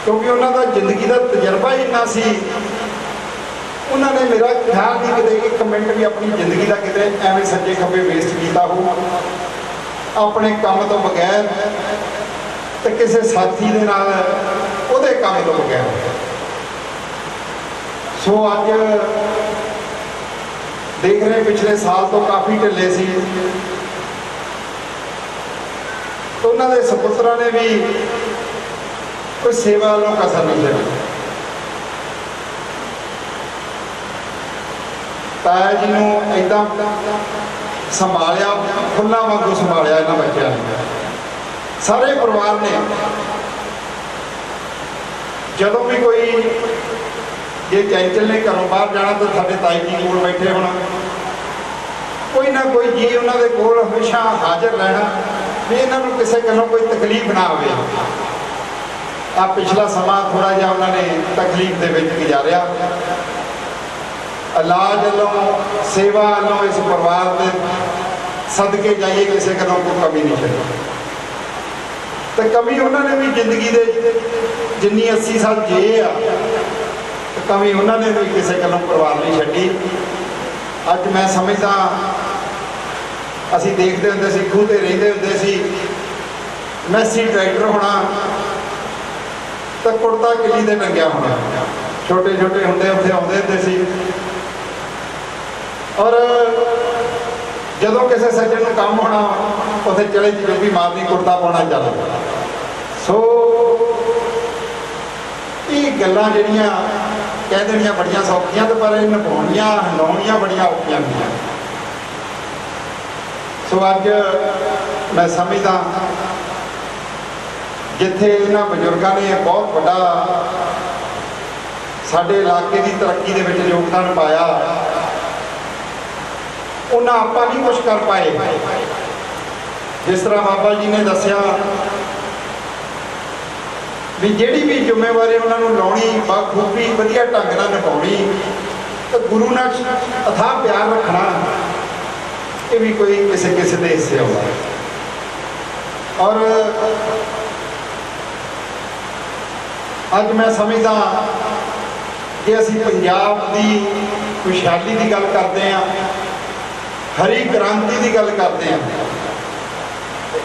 ਕਿਉਂਕਿ ਉਹਨਾਂ ਦਾ ਜ਼ਿੰਦਗੀ ਦਾ ਤਜਰਬਾ ਹੀ ਇੰਨਾ ਸੀ, ਉਹਨਾਂ ਨੇ ਮੇਰਾ ਖਿਆਲ ਨਹੀਂ ਕਿਤੇ ਇੱਕ ਮਿੰਟ ਵੀ ਆਪਣੀ ਜ਼ਿੰਦਗੀ ਦਾ ਕਿਤੇ ਐਵੇਂ ਸੱਜੇ ਖੱਬੇ ਵੇਸਟ ਕੀਤਾ ਹੋ, ਆਪਣੇ ਕੰਮ ਤੋਂ ਬਗੈਰ ਤੇ ਕਿਸੇ ਸਾਥੀ ਦੇ ਨਾਲ ਉਹਦੇ ਕੰਮ ਤੋਂ ਬਗੈਰ। ਸੋ ਅੱਜ ਦੇਖ ਰਹੇ ਪਿਛਲੇ ਸਾਲ ਤੋਂ ਕਾਫੀ ਢਿੱਲੇ ਸੀ, ਉਹਨਾਂ ਦੇ ਸਪੁੱਤਰਾਂ ਨੇ ਵੀ ਕੋਈ ਸੇਵਾ ਵੱਲੋਂ ਕਸਰ ਨਹੀਂ ਛੱਡੀ। ਤਾਇਆ ਜੀ ਨੂੰ ਏਦਾਂ ਸੰਭਾਲਿਆ, ਫੁੱਲਾਂ ਵਾਂਗੂ ਸੰਭਾਲਿਆ ਇਹਨਾਂ ਬੱਚਿਆਂ ਨੇ, ਸਾਰੇ ਪਰਿਵਾਰ ਨੇ। ਜਦੋਂ ਵੀ ਕੋਈ, ਜੇ ਚੰਚਲ ਨੇ ਘਰੋਂ ਬਾਹਰ ਜਾਣਾ ਤਾਂ ਸਾਡੇ ਤਾਈ ਜੀ ਕੋਲ ਬੈਠੇ ਹੋਣਾ, ਕੋਈ ਨਾ ਕੋਈ ਜੀ ਉਹਨਾਂ ਦੇ ਕੋਲ ਹਮੇਸ਼ਾ ਹਾਜ਼ਰ ਰਹਿਣਾ ਵੀ ਇਹਨਾਂ ਨੂੰ ਕਿਸੇ ਗੱਲੋਂ ਕੋਈ ਤਕਲੀਫ ਨਾ ਹੋਵੇ। ਆ ਪਿਛਲਾ ਸਮਾਂ ਥੋੜਾ ਜਿਹਾ ਉਹਨਾਂ ਨੇ ਤਕਲੀਫ ਦੇ ਵਿੱਚ ਗੁਜ਼ਾਰਿਆ। ਇਲਾਜ ਵੱਲੋਂ, ਸੇਵਾ ਵੱਲੋਂ ਇਸ ਪਰਿਵਾਰ ਦੇ ਸਦਕੇ ਜਾਈਏ, ਕਿਸੇ ਗੱਲੋਂ ਕੋਈ ਕਮੀ ਨਹੀਂ ਛੱਡੀ। ਤੇ ਕਮੀ ਉਹਨਾਂ ਨੇ ਵੀ ਜ਼ਿੰਦਗੀ ਦੇ ਜਿੰਨੀ 80 ਸਾਲ ਜੀਏ ਆ, ਕਮੀ ਉਹਨਾਂ ਨੇ ਵੀ ਕਿਸੇ ਗੱਲੋਂ ਪਰਿਵਾਰ ਨਹੀਂ ਛੱਡੀ। ਅੱਜ ਮੈਂ ਸਮਝਦਾ, ਅਸੀਂ ਦੇਖਦੇ ਹੁੰਦੇ ਸੀ, ਖੂਹ ਤੇ ਰਹਿੰਦੇ ਹੁੰਦੇ ਸੀ, ਮੈਸੀ ਟਰੈਕਟਰ ਹੋਣਾ ਤਾਂ ਕੁੜਤਾ ਕਿੱਲੀ ਦੇ ਟੰਗਿਆ ਹੋਣਾ, ਛੋਟੇ ਛੋਟੇ ਹੁੰਦੇ ਉੱਥੇ ਆਉਂਦੇ ਹੁੰਦੇ ਸੀ। ਔਰ ਜਦੋਂ ਕਿਸੇ ਸੱਜਣ ਨੂੰ ਕੰਮ ਹੋਣਾ, ਉੱਥੇ ਚਲੇ ਜੀ ਵੀ ਮਾਰਨੀ, ਕੁੜਤਾ ਪਾਉਣਾ ਚੱਲ। ਸੋ ਇਹ ਗੱਲਾਂ ਜਿਹੜੀਆਂ ਕਹਿ ਦੇਣੀਆਂ ਬੜੀਆਂ ਸੌਖੀਆਂ, ਤੇ ਪਰ ਇਹ ਨਿਭਾਉਣੀਆਂ, ਹਿਲਾਉਣੀਆਂ ਬੜੀਆਂ ਔਖੀਆਂ ਹੁੰਦੀਆਂ। ਸੋ ਅੱਜ ਮੈਂ ਸਮਝਦਾ ਜਿੱਥੇ ਇਹਨਾਂ ਬਜ਼ੁਰਗਾਂ ਨੇ ਬਹੁਤ ਵੱਡਾ ਸਾਡੇ ਇਲਾਕੇ ਦੀ ਤਰੱਕੀ ਦੇ ਵਿੱਚ ਯੋਗਦਾਨ ਪਾਇਆ, ਉਹਨਾਂ ਆਪਾਂ ਨਹੀਂ ਕੁਛ ਕਰ ਪਾਏ। ਜਿਸ ਤਰ੍ਹਾਂ ਬਾਬਾ ਜੀ ਨੇ ਦੱਸਿਆ ਵੀ ਜਿਹੜੀ ਵੀ ਜ਼ਿੰਮੇਵਾਰੀ ਉਹਨਾਂ ਨੂੰ ਲਾਉਣੀ, ਬਾਖੂਬੀ ਵਧੀਆ ਢੰਗ ਨਾਲ ਨਿਭਾਉਣੀ, ਤੇ ਗੁਰੂ ਨਾਲ ਅਥਾਹ ਪਿਆਰ ਰੱਖਣਾ, ਇਹ ਵੀ ਕੋਈ ਕਿਸੇ ਕਿਸੇ ਦੇ ਹਿੱਸੇ ਆਉਂਦਾ। ਔਰ ਅੱਜ ਮੈਂ ਸਮਝਦਾ ਕਿ ਅਸੀਂ ਪੰਜਾਬ ਦੀ ਖੁਸ਼ਹਾਲੀ ਦੀ ਗੱਲ ਕਰਦੇ ਹਾਂ, ਹਰੀ ਕ੍ਰਾਂਤੀ ਦੀ ਗੱਲ ਕਰਦੇ ਹਾਂ,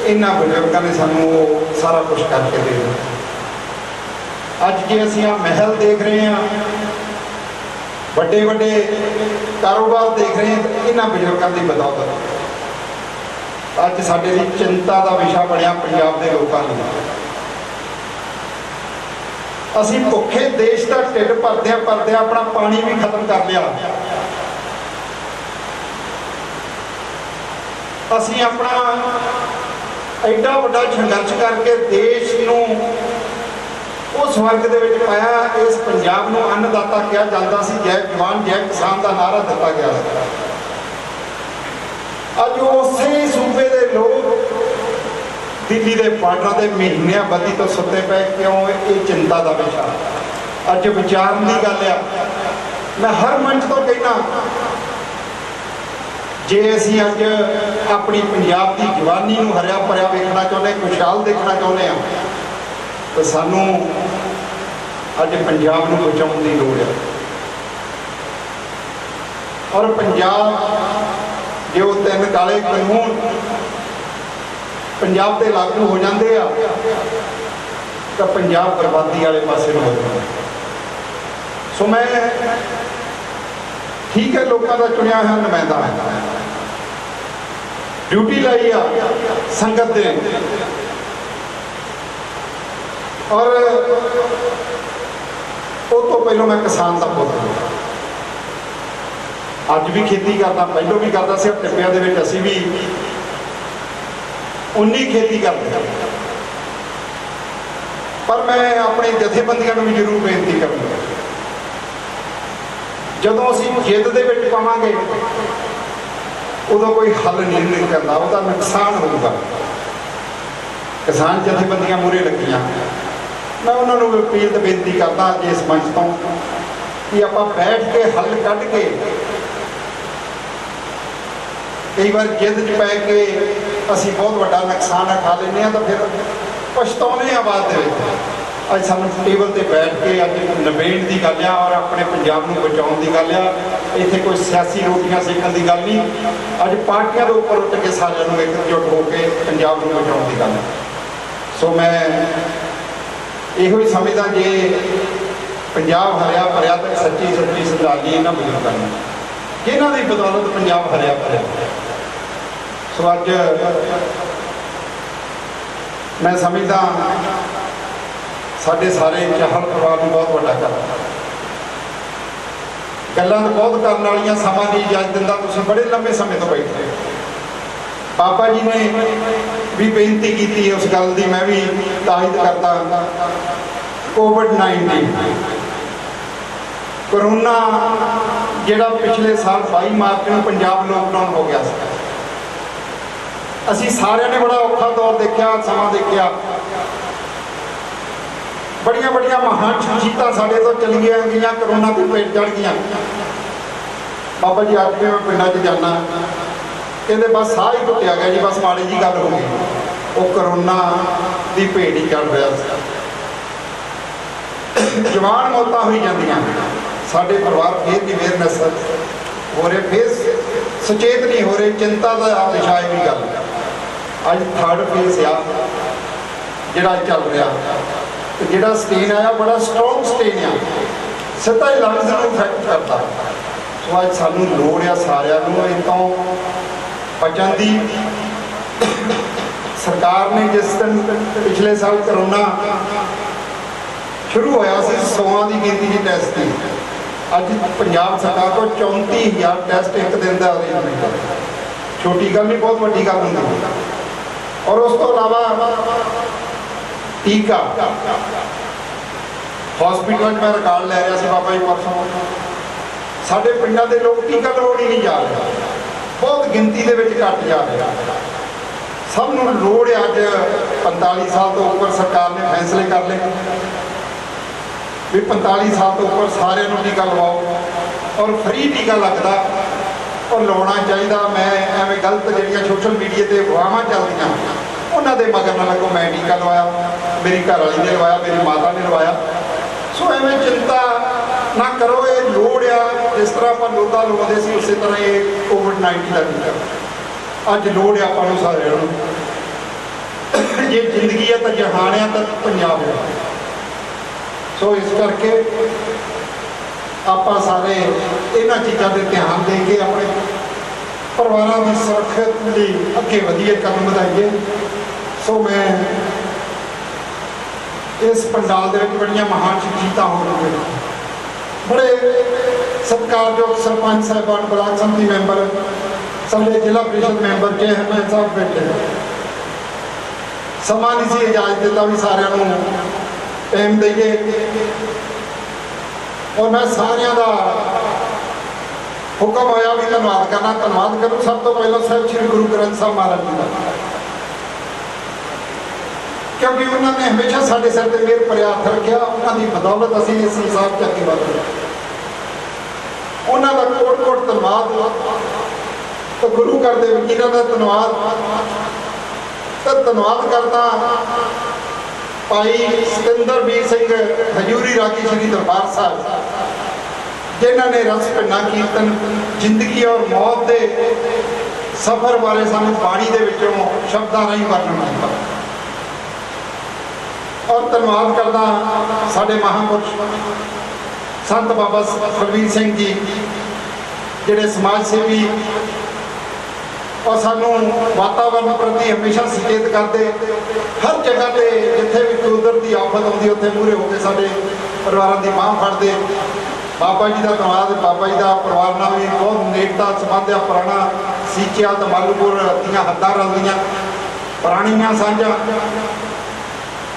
ਇਹਨਾਂ ਬਜ਼ੁਰਗਾਂ ਨੇ ਸਾਨੂੰ ਉਹ ਸਾਰਾ ਕੁਝ ਕਰਕੇ ਦੇ ਦਿੱਤਾ। ਅੱਜ ਜੇ ਅਸੀਂ ਆ ਮਹਿਲ ਦੇਖ ਰਹੇ ਹਾਂ, ਵੱਡੇ ਵੱਡੇ ਕਾਰੋਬਾਰ ਦੇਖ ਰਹੇ ਹਾਂ, ਇਹਨਾਂ ਬਜ਼ੁਰਗਾਂ ਦੀ ਬਦੌਲਤ। ਅੱਜ ਸਾਡੇ ਲਈ ਚਿੰਤਾ ਦਾ ਵਿਸ਼ਾ ਬਣਿਆ ਪੰਜਾਬ ਦੇ ਲੋਕਾਂ ਲਈ। ਅਸੀਂ ਭੁੱਖੇ ਦੇਸ਼ ਦਾ ਢਿੱਡ ਭਰਦਿਆਂ ਭਰਦਿਆਂ ਆਪਣਾ ਪਾਣੀ ਵੀ ਖਤਮ ਕਰ ਲਿਆ। ਅਸੀਂ ਆਪਣਾ ਐਡਾ ਵੱਡਾ ਸੰਘਰਸ਼ ਕਰਕੇ ਦੇਸ਼ ਨੂੰ ਉਹ ਸਵਰਗ ਦੇ ਵਿੱਚ ਪਾਇਆ। ਇਸ ਪੰਜਾਬ ਨੂੰ ਅੰਨਦਾਤਾ ਕਿਹਾ ਜਾਂਦਾ ਸੀ, ਜੈ ਜਵਾਨ ਜੈ ਕਿਸਾਨ ਦਾ ਨਾਰਾ ਦਿੱਤਾ ਗਿਆ ਸੀ। ਅੱਜ ਉਸੇ ਸੂਬੇ ਦੇ ਲੋਕ ਦਿੱਲੀ ਦੇ ਬਾਰਡਰਾਂ ਤੇ ਮਹੀਨਿਆਂ ਬੱਧੀ ਤੋਂ ਸੁੱਤੇ ਪਏ ਕਿਉਂ? ਇਹ ਚਿੰਤਾ ਦਾ ਵਿਸ਼ਾ ਅੱਜ ਵਿਚਾਰਨ ਦੀ ਗੱਲ ਆ। ਮੈਂ ਹਰ ਮੰਚ ਤੋਂ ਕਹਿਣਾ, ਜੇ ਅਸੀਂ ਅੱਜ ਆਪਣੀ ਪੰਜਾਬ ਦੀ ਜਵਾਨੀ ਨੂੰ ਹਰਿਆ ਭਰਿਆ ਵੇਖਣਾ ਚਾਹੁੰਦੇ, ਖੁਸ਼ਹਾਲ ਦੇਖਣਾ ਚਾਹੁੰਦੇ ਹਾਂ, ਤਾਂ ਸਾਨੂੰ ਅੱਜ ਪੰਜਾਬ ਨੂੰ ਬਚਾਉਣ ਦੀ ਲੋੜ ਹੈ। ਔਰ ਪੰਜਾਬ ਜੋ 3 ਕਾਲੇ ਕਾਨੂੰਨ ਪੰਜਾਬ ਤੇ ਲਾਗੂ ਹੋ ਜਾਂਦੇ ਆ ਤਾਂ ਪੰਜਾਬ ਬਰਬਾਦੀ ਵਾਲੇ ਪਾਸੇ ਨੂੰ ਹੋ ਜਾਂਦਾ। ਸੋ ਮੈਂ ਠੀਕ ਹੈ, ਲੋਕਾਂ ਦਾ ਚੁਣਿਆ ਹੋਇਆ ਨੁਮਾਇੰਦਾ ਹੈ, ਡਿਊਟੀ ਲਈ ਆ ਸੰਗਤ ਦੇ, ਔਰ ਉਹ ਤੋਂ ਪਹਿਲਾਂ ਮੈਂ ਕਿਸਾਨ ਦਾ ਪੁੱਤ ਹਾਂ। ਅੱਜ ਵੀ ਖੇਤੀ ਕਰਦਾ, ਪਹਿਲਾਂ ਵੀ ਕਰਦਾ ਸੀ। ਟਿੱਬਿਆਂ ਦੇ ਵਿੱਚ ਅਸੀਂ ਵੀ ਉਨੀ ਖੇਤੀ ਕਰਦੇ, ਪਰ ਮੈਂ ਆਪਣੇ ਜਥੇਬੰਦੀਆਂ ਨੂੰ ਵੀ ਜ਼ਰੂਰ ਬੇਨਤੀ ਕਰਾਂਗਾ, ਜਦੋਂ ਅਸੀਂ ਜਿੱਦ ਦੇ ਵਿੱਚ ਪਾਵਾਂਗੇ ਉਦੋਂ ਕੋਈ ਹੱਲ ਨਹੀਂ ਨਿਕਲਦਾ, ਉਹਦਾ ਨੁਕਸਾਨ ਹੋਊਗਾ। ਕਿਸਾਨ ਜਥੇਬੰਦੀਆਂ ਮੂਹਰੇ ਲੱਗੀਆਂ, ਮੈਂ ਉਹਨਾਂ ਨੂੰ ਅਪੀਲ ਤੇ ਬੇਨਤੀ ਕਰਦਾ ਅੱਜ ਇਸ ਮੰਚ ਤੋਂ ਕਿ ਆਪਾਂ ਬੈਠ ਕੇ ਹੱਲ ਕੱਢ ਕੇ, ਕਈ ਵਾਰ ਜਿੱਦ 'ਚ ਪੈ ਕੇ ਅਸੀਂ ਬਹੁਤ ਵੱਡਾ ਨੁਕਸਾਨ ਖਾ ਲੈਂਦੇ ਹਾਂ ਤਾਂ ਫਿਰ ਪਛਤਾਉਂਦੇ ਹਾਂ ਬਾਅਦ ਦੇ ਵਿੱਚ। ਅੱਜ ਸਾਨੂੰ ਟੇਬਲ ਤੇ ਬੈਠ ਕੇ ਅੱਜ ਨਿਬੇੜਨ ਦੀ ਗੱਲ ਆ ਔਰ ਆਪਣੇ ਪੰਜਾਬ ਨੂੰ ਬਚਾਉਣ ਦੀ ਗੱਲ ਆ। ਇੱਥੇ ਕੋਈ ਸਿਆਸੀ ਰੋਟੀਆਂ ਸੇਕਣ ਦੀ ਗੱਲ ਨਹੀਂ, ਅੱਜ ਪਾਰਟੀਆਂ ਦੇ ਉੱਪਰ ਉੱਠ ਕੇ ਸਾਰਿਆਂ ਨੂੰ ਇਕਜੁੱਟ ਹੋ ਕੇ ਪੰਜਾਬ ਨੂੰ ਬਚਾਉਣ ਦੀ ਗੱਲ। ਸੋ ਮੈਂ ਇਹੋ ਹੀ ਸਮਝਦਾ, ਜੇ ਪੰਜਾਬ ਹਰਿਆ ਭਰਿਆ ਤਾਂ ਸੱਚੀ ਸ਼ਰਧਾਂਜਲੀ ਇਹਨਾਂ ਬਜ਼ੁਰਗਾਂ ਨੂੰ, ਜਿਨ੍ਹਾਂ ਦੀ ਬਦੌਲਤ ਪੰਜਾਬ ਹਰਿਆ ਭਰਿਆ। ਸੋ ਅੱਜ ਮੈਂ ਸਮਝਦਾ ਸਾਡੇ ਸਾਰੇ ਚਾਹਲ ਪਰਿਵਾਰ ਨੂੰ ਬਹੁਤ ਵੱਡਾ ਕਰ ਗੱਲਾਂ ਤਾਂ ਬਹੁਤ ਕਰਨ ਵਾਲੀਆਂ, ਸਮਾਂ ਦੀ ਇਜਾਜ਼ਤ ਦਿੰਦਾ। ਤੁਸੀਂ ਬੜੇ ਲੰਬੇ ਸਮੇਂ ਤੋਂ ਬੈਠੇ, ਬਾਬਾ ਜੀ ਨੇ ਵੀ ਬੇਨਤੀ ਕੀਤੀ ਉਸ ਗੱਲ ਦੀ, ਮੈਂ ਵੀ ਤਾਇਦ ਕਰਦਾ। ਕੋਵਿਡ-19 ਕਰੋਨਾ ਜਿਹੜਾ ਪਿਛਲੇ ਸਾਲ 22 ਮਾਰਚ ਨੂੰ ਪੰਜਾਬ ਲੋਕਡਾਊਨ ਹੋ ਗਿਆ ਸੀ, ਅਸੀਂ ਸਾਰਿਆਂ ਨੇ ਬੜਾ ਔਖਾ ਦੌਰ ਦੇਖਿਆ, ਸਮਾਂ ਦੇਖਿਆ। ਬੜੀਆਂ ਬੜੀਆਂ ਮਹਾਨ ਸ਼ਖਸੀਅਤਾਂ ਸਾਡੇ ਤੋਂ ਚਲੀਆਂ ਗਈਆਂ, ਕਰੋਨਾ ਦੀ ਭੇਟ ਚੜ੍ਹ ਗਈਆਂ। ਬਾਬਾ ਜੀ ਅੱਜ ਵੀ ਮੈਂ ਪਿੰਡਾਂ 'ਚ ਜਾਂਦਾ, ਕਹਿੰਦੇ ਬਸ ਸਾਹ ਹੀ ਟੁੱਟਿਆ ਗਿਆ ਜੀ, ਬਸ ਮਾੜੀ ਜੀ ਗੱਲ ਹੋ ਗਈ। ਉਹ ਕਰੋਨਾ ਦੀ ਭੇਟ ਹੀ ਚੜ੍ਹ ਰਿਹਾ ਸੀ। ਜਵਾਨ ਮੌਤਾਂ ਹੋਈ ਜਾਂਦੀਆਂ, ਸਾਡੇ ਪਰਿਵਾਰ ਫੇਰ ਦੀ ਅਵੇਅਰਨੈਸ ਹੋ ਰਹੇ, ਫੇਰ ਸੁਚੇਤ ਨਹੀਂ ਹੋ ਰਹੇ। ਚਿੰਤਾ ਦਾ ਵਿਸ਼ਾ ਵੀ ਗੱਲ। ਅੱਜ 3rd ਫੇਜ਼ ਆ ਜਿਹੜਾ ਚੱਲ ਰਿਹਾ, ਤੇ ਜਿਹੜਾ ਸਟੇਨ ਆਇਆ ਬੜਾ ਸਟਰੋਂਗ ਸਟੇਨ ਆ, ਸਿੱਧਾ ਹੀ ਲੰਗਸ ਨੂੰ ਇਫੈਕਟ ਕਰਦਾ। ਸੋ ਅੱਜ ਸਾਨੂੰ ਲੋੜ ਆ ਸਾਰਿਆਂ ਨੂੰ ਇਹ ਤੋਂ ਬਚਣ ਦੀ। ਸਰਕਾਰ ਨੇ ਜਿਸ ਦਿਨ ਪਿਛਲੇ ਸਾਲ ਕਰੋਨਾ ਸ਼ੁਰੂ ਹੋਇਆ ਸੀ, 100 ਦੀ ਗਿਣਤੀ ਦੀ ਟੈਸਟ ਦੀ, ਅੱਜ ਪੰਜਾਬ ਸਰਕਾਰ ਕੋਲ 34,000 ਟੈਸਟ ਇੱਕ ਦਿਨ ਦਾ ਅਰੇਂਜਮੈਂਟ ਹੈ। ਛੋਟੀ ਗੱਲ ਨਹੀਂ, ਬਹੁਤ ਵੱਡੀ ਗੱਲ ਹੁੰਦੀ। ਔਰ ਉਸ ਤੋਂ ਇਲਾਵਾ ਟੀਕਾ, ਹਸਪੀਟਲਾਂ 'ਚ ਮੈਂ ਰਿਕਾਰਡ ਲੈ ਰਿਹਾ ਸੀ ਬਾਬਾ ਜੀ ਪਰਸੋਂ, ਸਾਡੇ ਪਿੰਡਾਂ ਦੇ ਲੋਕ ਟੀਕਾ ਲਵਾਉਣ ਹੀ ਨਹੀਂ ਜਾ ਰਹੇ, ਬਹੁਤ ਗਿਣਤੀ ਦੇ ਵਿੱਚ ਘੱਟ ਜਾ ਰਹੇ। ਸਭ ਨੂੰ ਲੋੜ ਹੈ ਅੱਜ 45 ਸਾਲ ਤੋਂ ਉੱਪਰ ਸਰਕਾਰ ਨੇ ਫੈਸਲੇ ਕਰ ਲਏ ਵੀ 45 ਸਾਲ ਤੋਂ ਉੱਪਰ ਸਾਰਿਆਂ ਨੂੰ ਟੀਕਾ ਲਵਾਓ ਔਰ ਫ੍ਰੀ ਟੀਕਾ ਲੱਗਦਾ ਔਰ ਲਾਉਣਾ ਚਾਹੀਦਾ। ਮੈਂ ਐਵੇਂ ਗਲਤ ਜਿਹੜੀਆਂ ਸੋਸ਼ਲ ਮੀਡੀਆ ਤੇ ਅਫਵਾਹਾਂ ਚੱਲਦੀਆਂ ਉਹਨਾਂ ਦੇ ਮਗਰ ਨਾ ਲੱਗੋ। ਮੈਂ ਟੀਕਾ ਲਵਾਇਆ, ਮੇਰੀ ਘਰ ਵਾਲੀ ਨੇ ਲਵਾਇਆ, ਮੇਰੀ ਮਾਤਾ ਨੇ ਲਵਾਇਆ। ਸੋ ਐਵੇਂ ਚਿੰਤਾ ਨਾ ਕਰੋ, ਇਹ ਲੋੜ ਆ। ਜਿਸ ਤਰ੍ਹਾਂ ਆਪਾਂ ਲੋਧਾ ਲਵਾਉਂਦੇ ਸੀ ਉਸੇ ਤਰ੍ਹਾਂ ਇਹ ਕੋਵਿਡ-19 ਦਾ ਟੀਕਾ ਅੱਜ ਲੋੜ ਆ ਆਪਾਂ ਨੂੰ ਸਾਰਿਆਂ ਨੂੰ। ਜੇ ਜ਼ਿੰਦਗੀ ਹੈ ਤਾਂ ਜਹਾਨ ਆ ਤਾਂ ਪੰਜਾਬ ਹੈ। ਸੋ ਇਸ ਕਰਕੇ ਆਪਾਂ ਸਾਰੇ ਇਹਨਾਂ ਚੀਜ਼ਾਂ 'ਤੇ ਧਿਆਨ ਦੇ ਕੇ ਆਪਣੇ ਪਰਿਵਾਰਾਂ ਦੀ ਸੁਰੱਖਿਆ ਲਈ ਅੱਗੇ ਵਧੀਏ, ਕਦਮ ਵਧਾਈਏ। ਸੋ ਮੈਂ ਇਸ ਪੰਡਾਲ ਦੇ ਵਿੱਚ ਬੜੀਆਂ ਮਹਾਨ ਸ਼ਖਸੀਅਤਾਂ ਹੋ ਰਹੀਆਂ, ਬੜੇ ਸਤਿਕਾਰਯੋਗ ਸਰਪੰਚ ਸਾਹਿਬਾਨ, ਬਲਾਕ ਸੰਮਤੀ ਮੈਂਬਰ, ਸਾਡੇ ਜ਼ਿਲ੍ਹਾ ਪ੍ਰੀਸ਼ਦ ਮੈਂਬਰ, ਚੇਅਰਮੈਨ ਸਾਹਿਬ ਬੈਠੇ। ਸਮਾਂ ਨਹੀਂ ਸੀ ਇਜਾਜ਼ਤ ਦਿੰਦਾ ਵੀ ਸਾਰਿਆਂ ਨੂੰ ਟਾਈਮ ਦੇਈਏ। ਔਰ ਮੈਂ ਸਾਰਿਆਂ ਦਾ ਹੁਕਮ ਹੋਇਆ ਵੀ ਧੰਨਵਾਦ ਕਰਨਾ। ਧੰਨਵਾਦ ਕਰੋ ਸਭ ਤੋਂ ਪਹਿਲਾਂ ਸਾਹਿਬ ਸ੍ਰੀ ਗੁਰੂ ਗ੍ਰੰਥ ਸਾਹਿਬ ਮਹਾਰਾਜ ਜੀ ਦਾ। क्योंकि उन्होंने हमेशा साढ़े सिर पर मेहर भरिया हथ रखा। उन्होंने बदौलत असीं इस संसार च अगे वध रहे। उन्हों का कोट कोट धन्यवाद। तो गुरु घर के वकीलों का धन्यवाद। तो धन्यवाद करता भाई सतिंदरवीर सिंह हजूरी रागी श्री दरबार साहब, जिन्होंने रस भिन्ना कीर्तन जिंदगी और मौत के सफर बारे सानू बाणी दे विचों शब्दां राहीं वर्णन किया। और धन्यवाद करदा साडे महापुरुष संत बाबा फरवीर सिंह जी, जिहड़े समाज सेवी और सानू वातावरण प्रति हमेशा सचेत करते। हर जगह पे जिथे भी कुदरती आफत आती उत्थे मूहरे होकर साडे परिवारों की बांह फड़ते। बाबा जी का धन्यवाद। बाबा जी का परिवार नाल भी बहुत नेकता संबंध आ। पुराना सीचिया तो मालूपुर दियां हद्दां रलदियां पुरानियां साझां।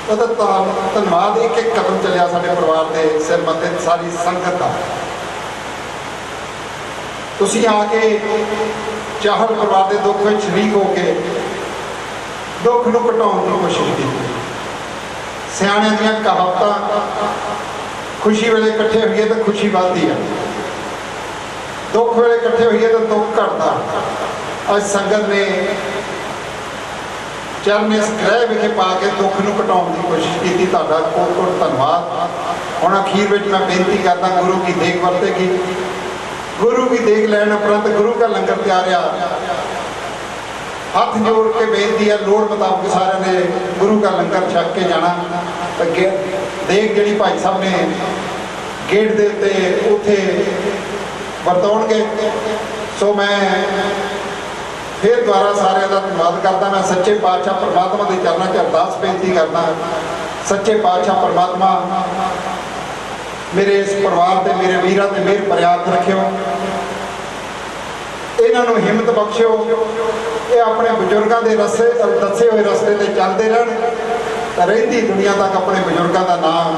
धन्यवाद। एक एक कदम चलिया साडे परिवार के सिर मत्थे सारी संगत का। तुसीं आके चाहल परिवार के दुख में शरीक होके दुख नूं घटाउण की कोशिश की। सियाणियां दीयां कहावतां, खुशी वेले इकट्ठे होइए तो खुशी बढ़ती है, दुख वेले इकट्ठे होइए तो दुख घटता। अज संगत ने चरण इस ग्रह विखे पा के दुख नूं घटाउण की कोशिश की। तुहाडा कोट कोट धन्यवाद। हुण अखीर विच मैं बेनती करदा, गुरु की देख वरतेगी। गुरु की देख लैण उपरंत गुरु का लंगर तैयार आ। हाथ जोड़ के बेनती है, लोड़ मुताबिक सारे ने गुरु का लंगर छक के जाना। तो देख जी भाई साहब ने गेट दे उत्ते उत्थे वरताउणगे। सो मैं फिर दोबारा सारे का धन्यवाद करता। मैं सच्चे पातशाह परमात्मा के चरणों च अरदास बेनती करना, सच्चे पातशाह परमात्मा मेरे इस परिवार से मेरे वीरां ते मेहर भरिया हथ रखियो। इन्हों हिम्मत बख्शियो। ये अपने बजुर्गों के रस्ते दसे हुए रस्ते से चलते रहन। रहिंदी दुनिया तक अपने बजुर्गों का नाम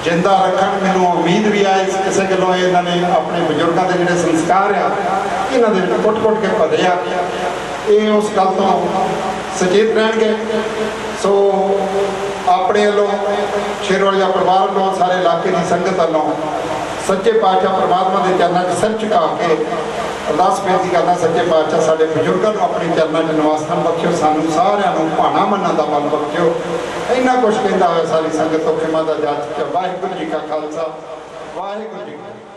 जिंदा रखन। मैनूं उम्मीद भी है किसी गलों इन्होंने अपने बजुर्गों के जोड़े संस्कार आ इन्होंने कुट कुट के भरे आ। ये उस गल तो सचेत रहणगे। सो अपने वालों शेरवालिया परिवार वालों सारे इलाके की संगत वालों सच्चे पातशाह परमात्मा के चरणों च सिर झुका के अरदास बेनती करना, सच्चे पातशाह साडे बजुर्गों को अपने चरणों च निवासन बख्शियो। सानू सारिआं नूं भाणा मनण दा बल बख्शियो। इन्ना कुछ कहता हुआ सारी संगत तो खिमा दा जाच। वाहिगुरू जी का खालसा, वाहिगुरू जी की फतेह।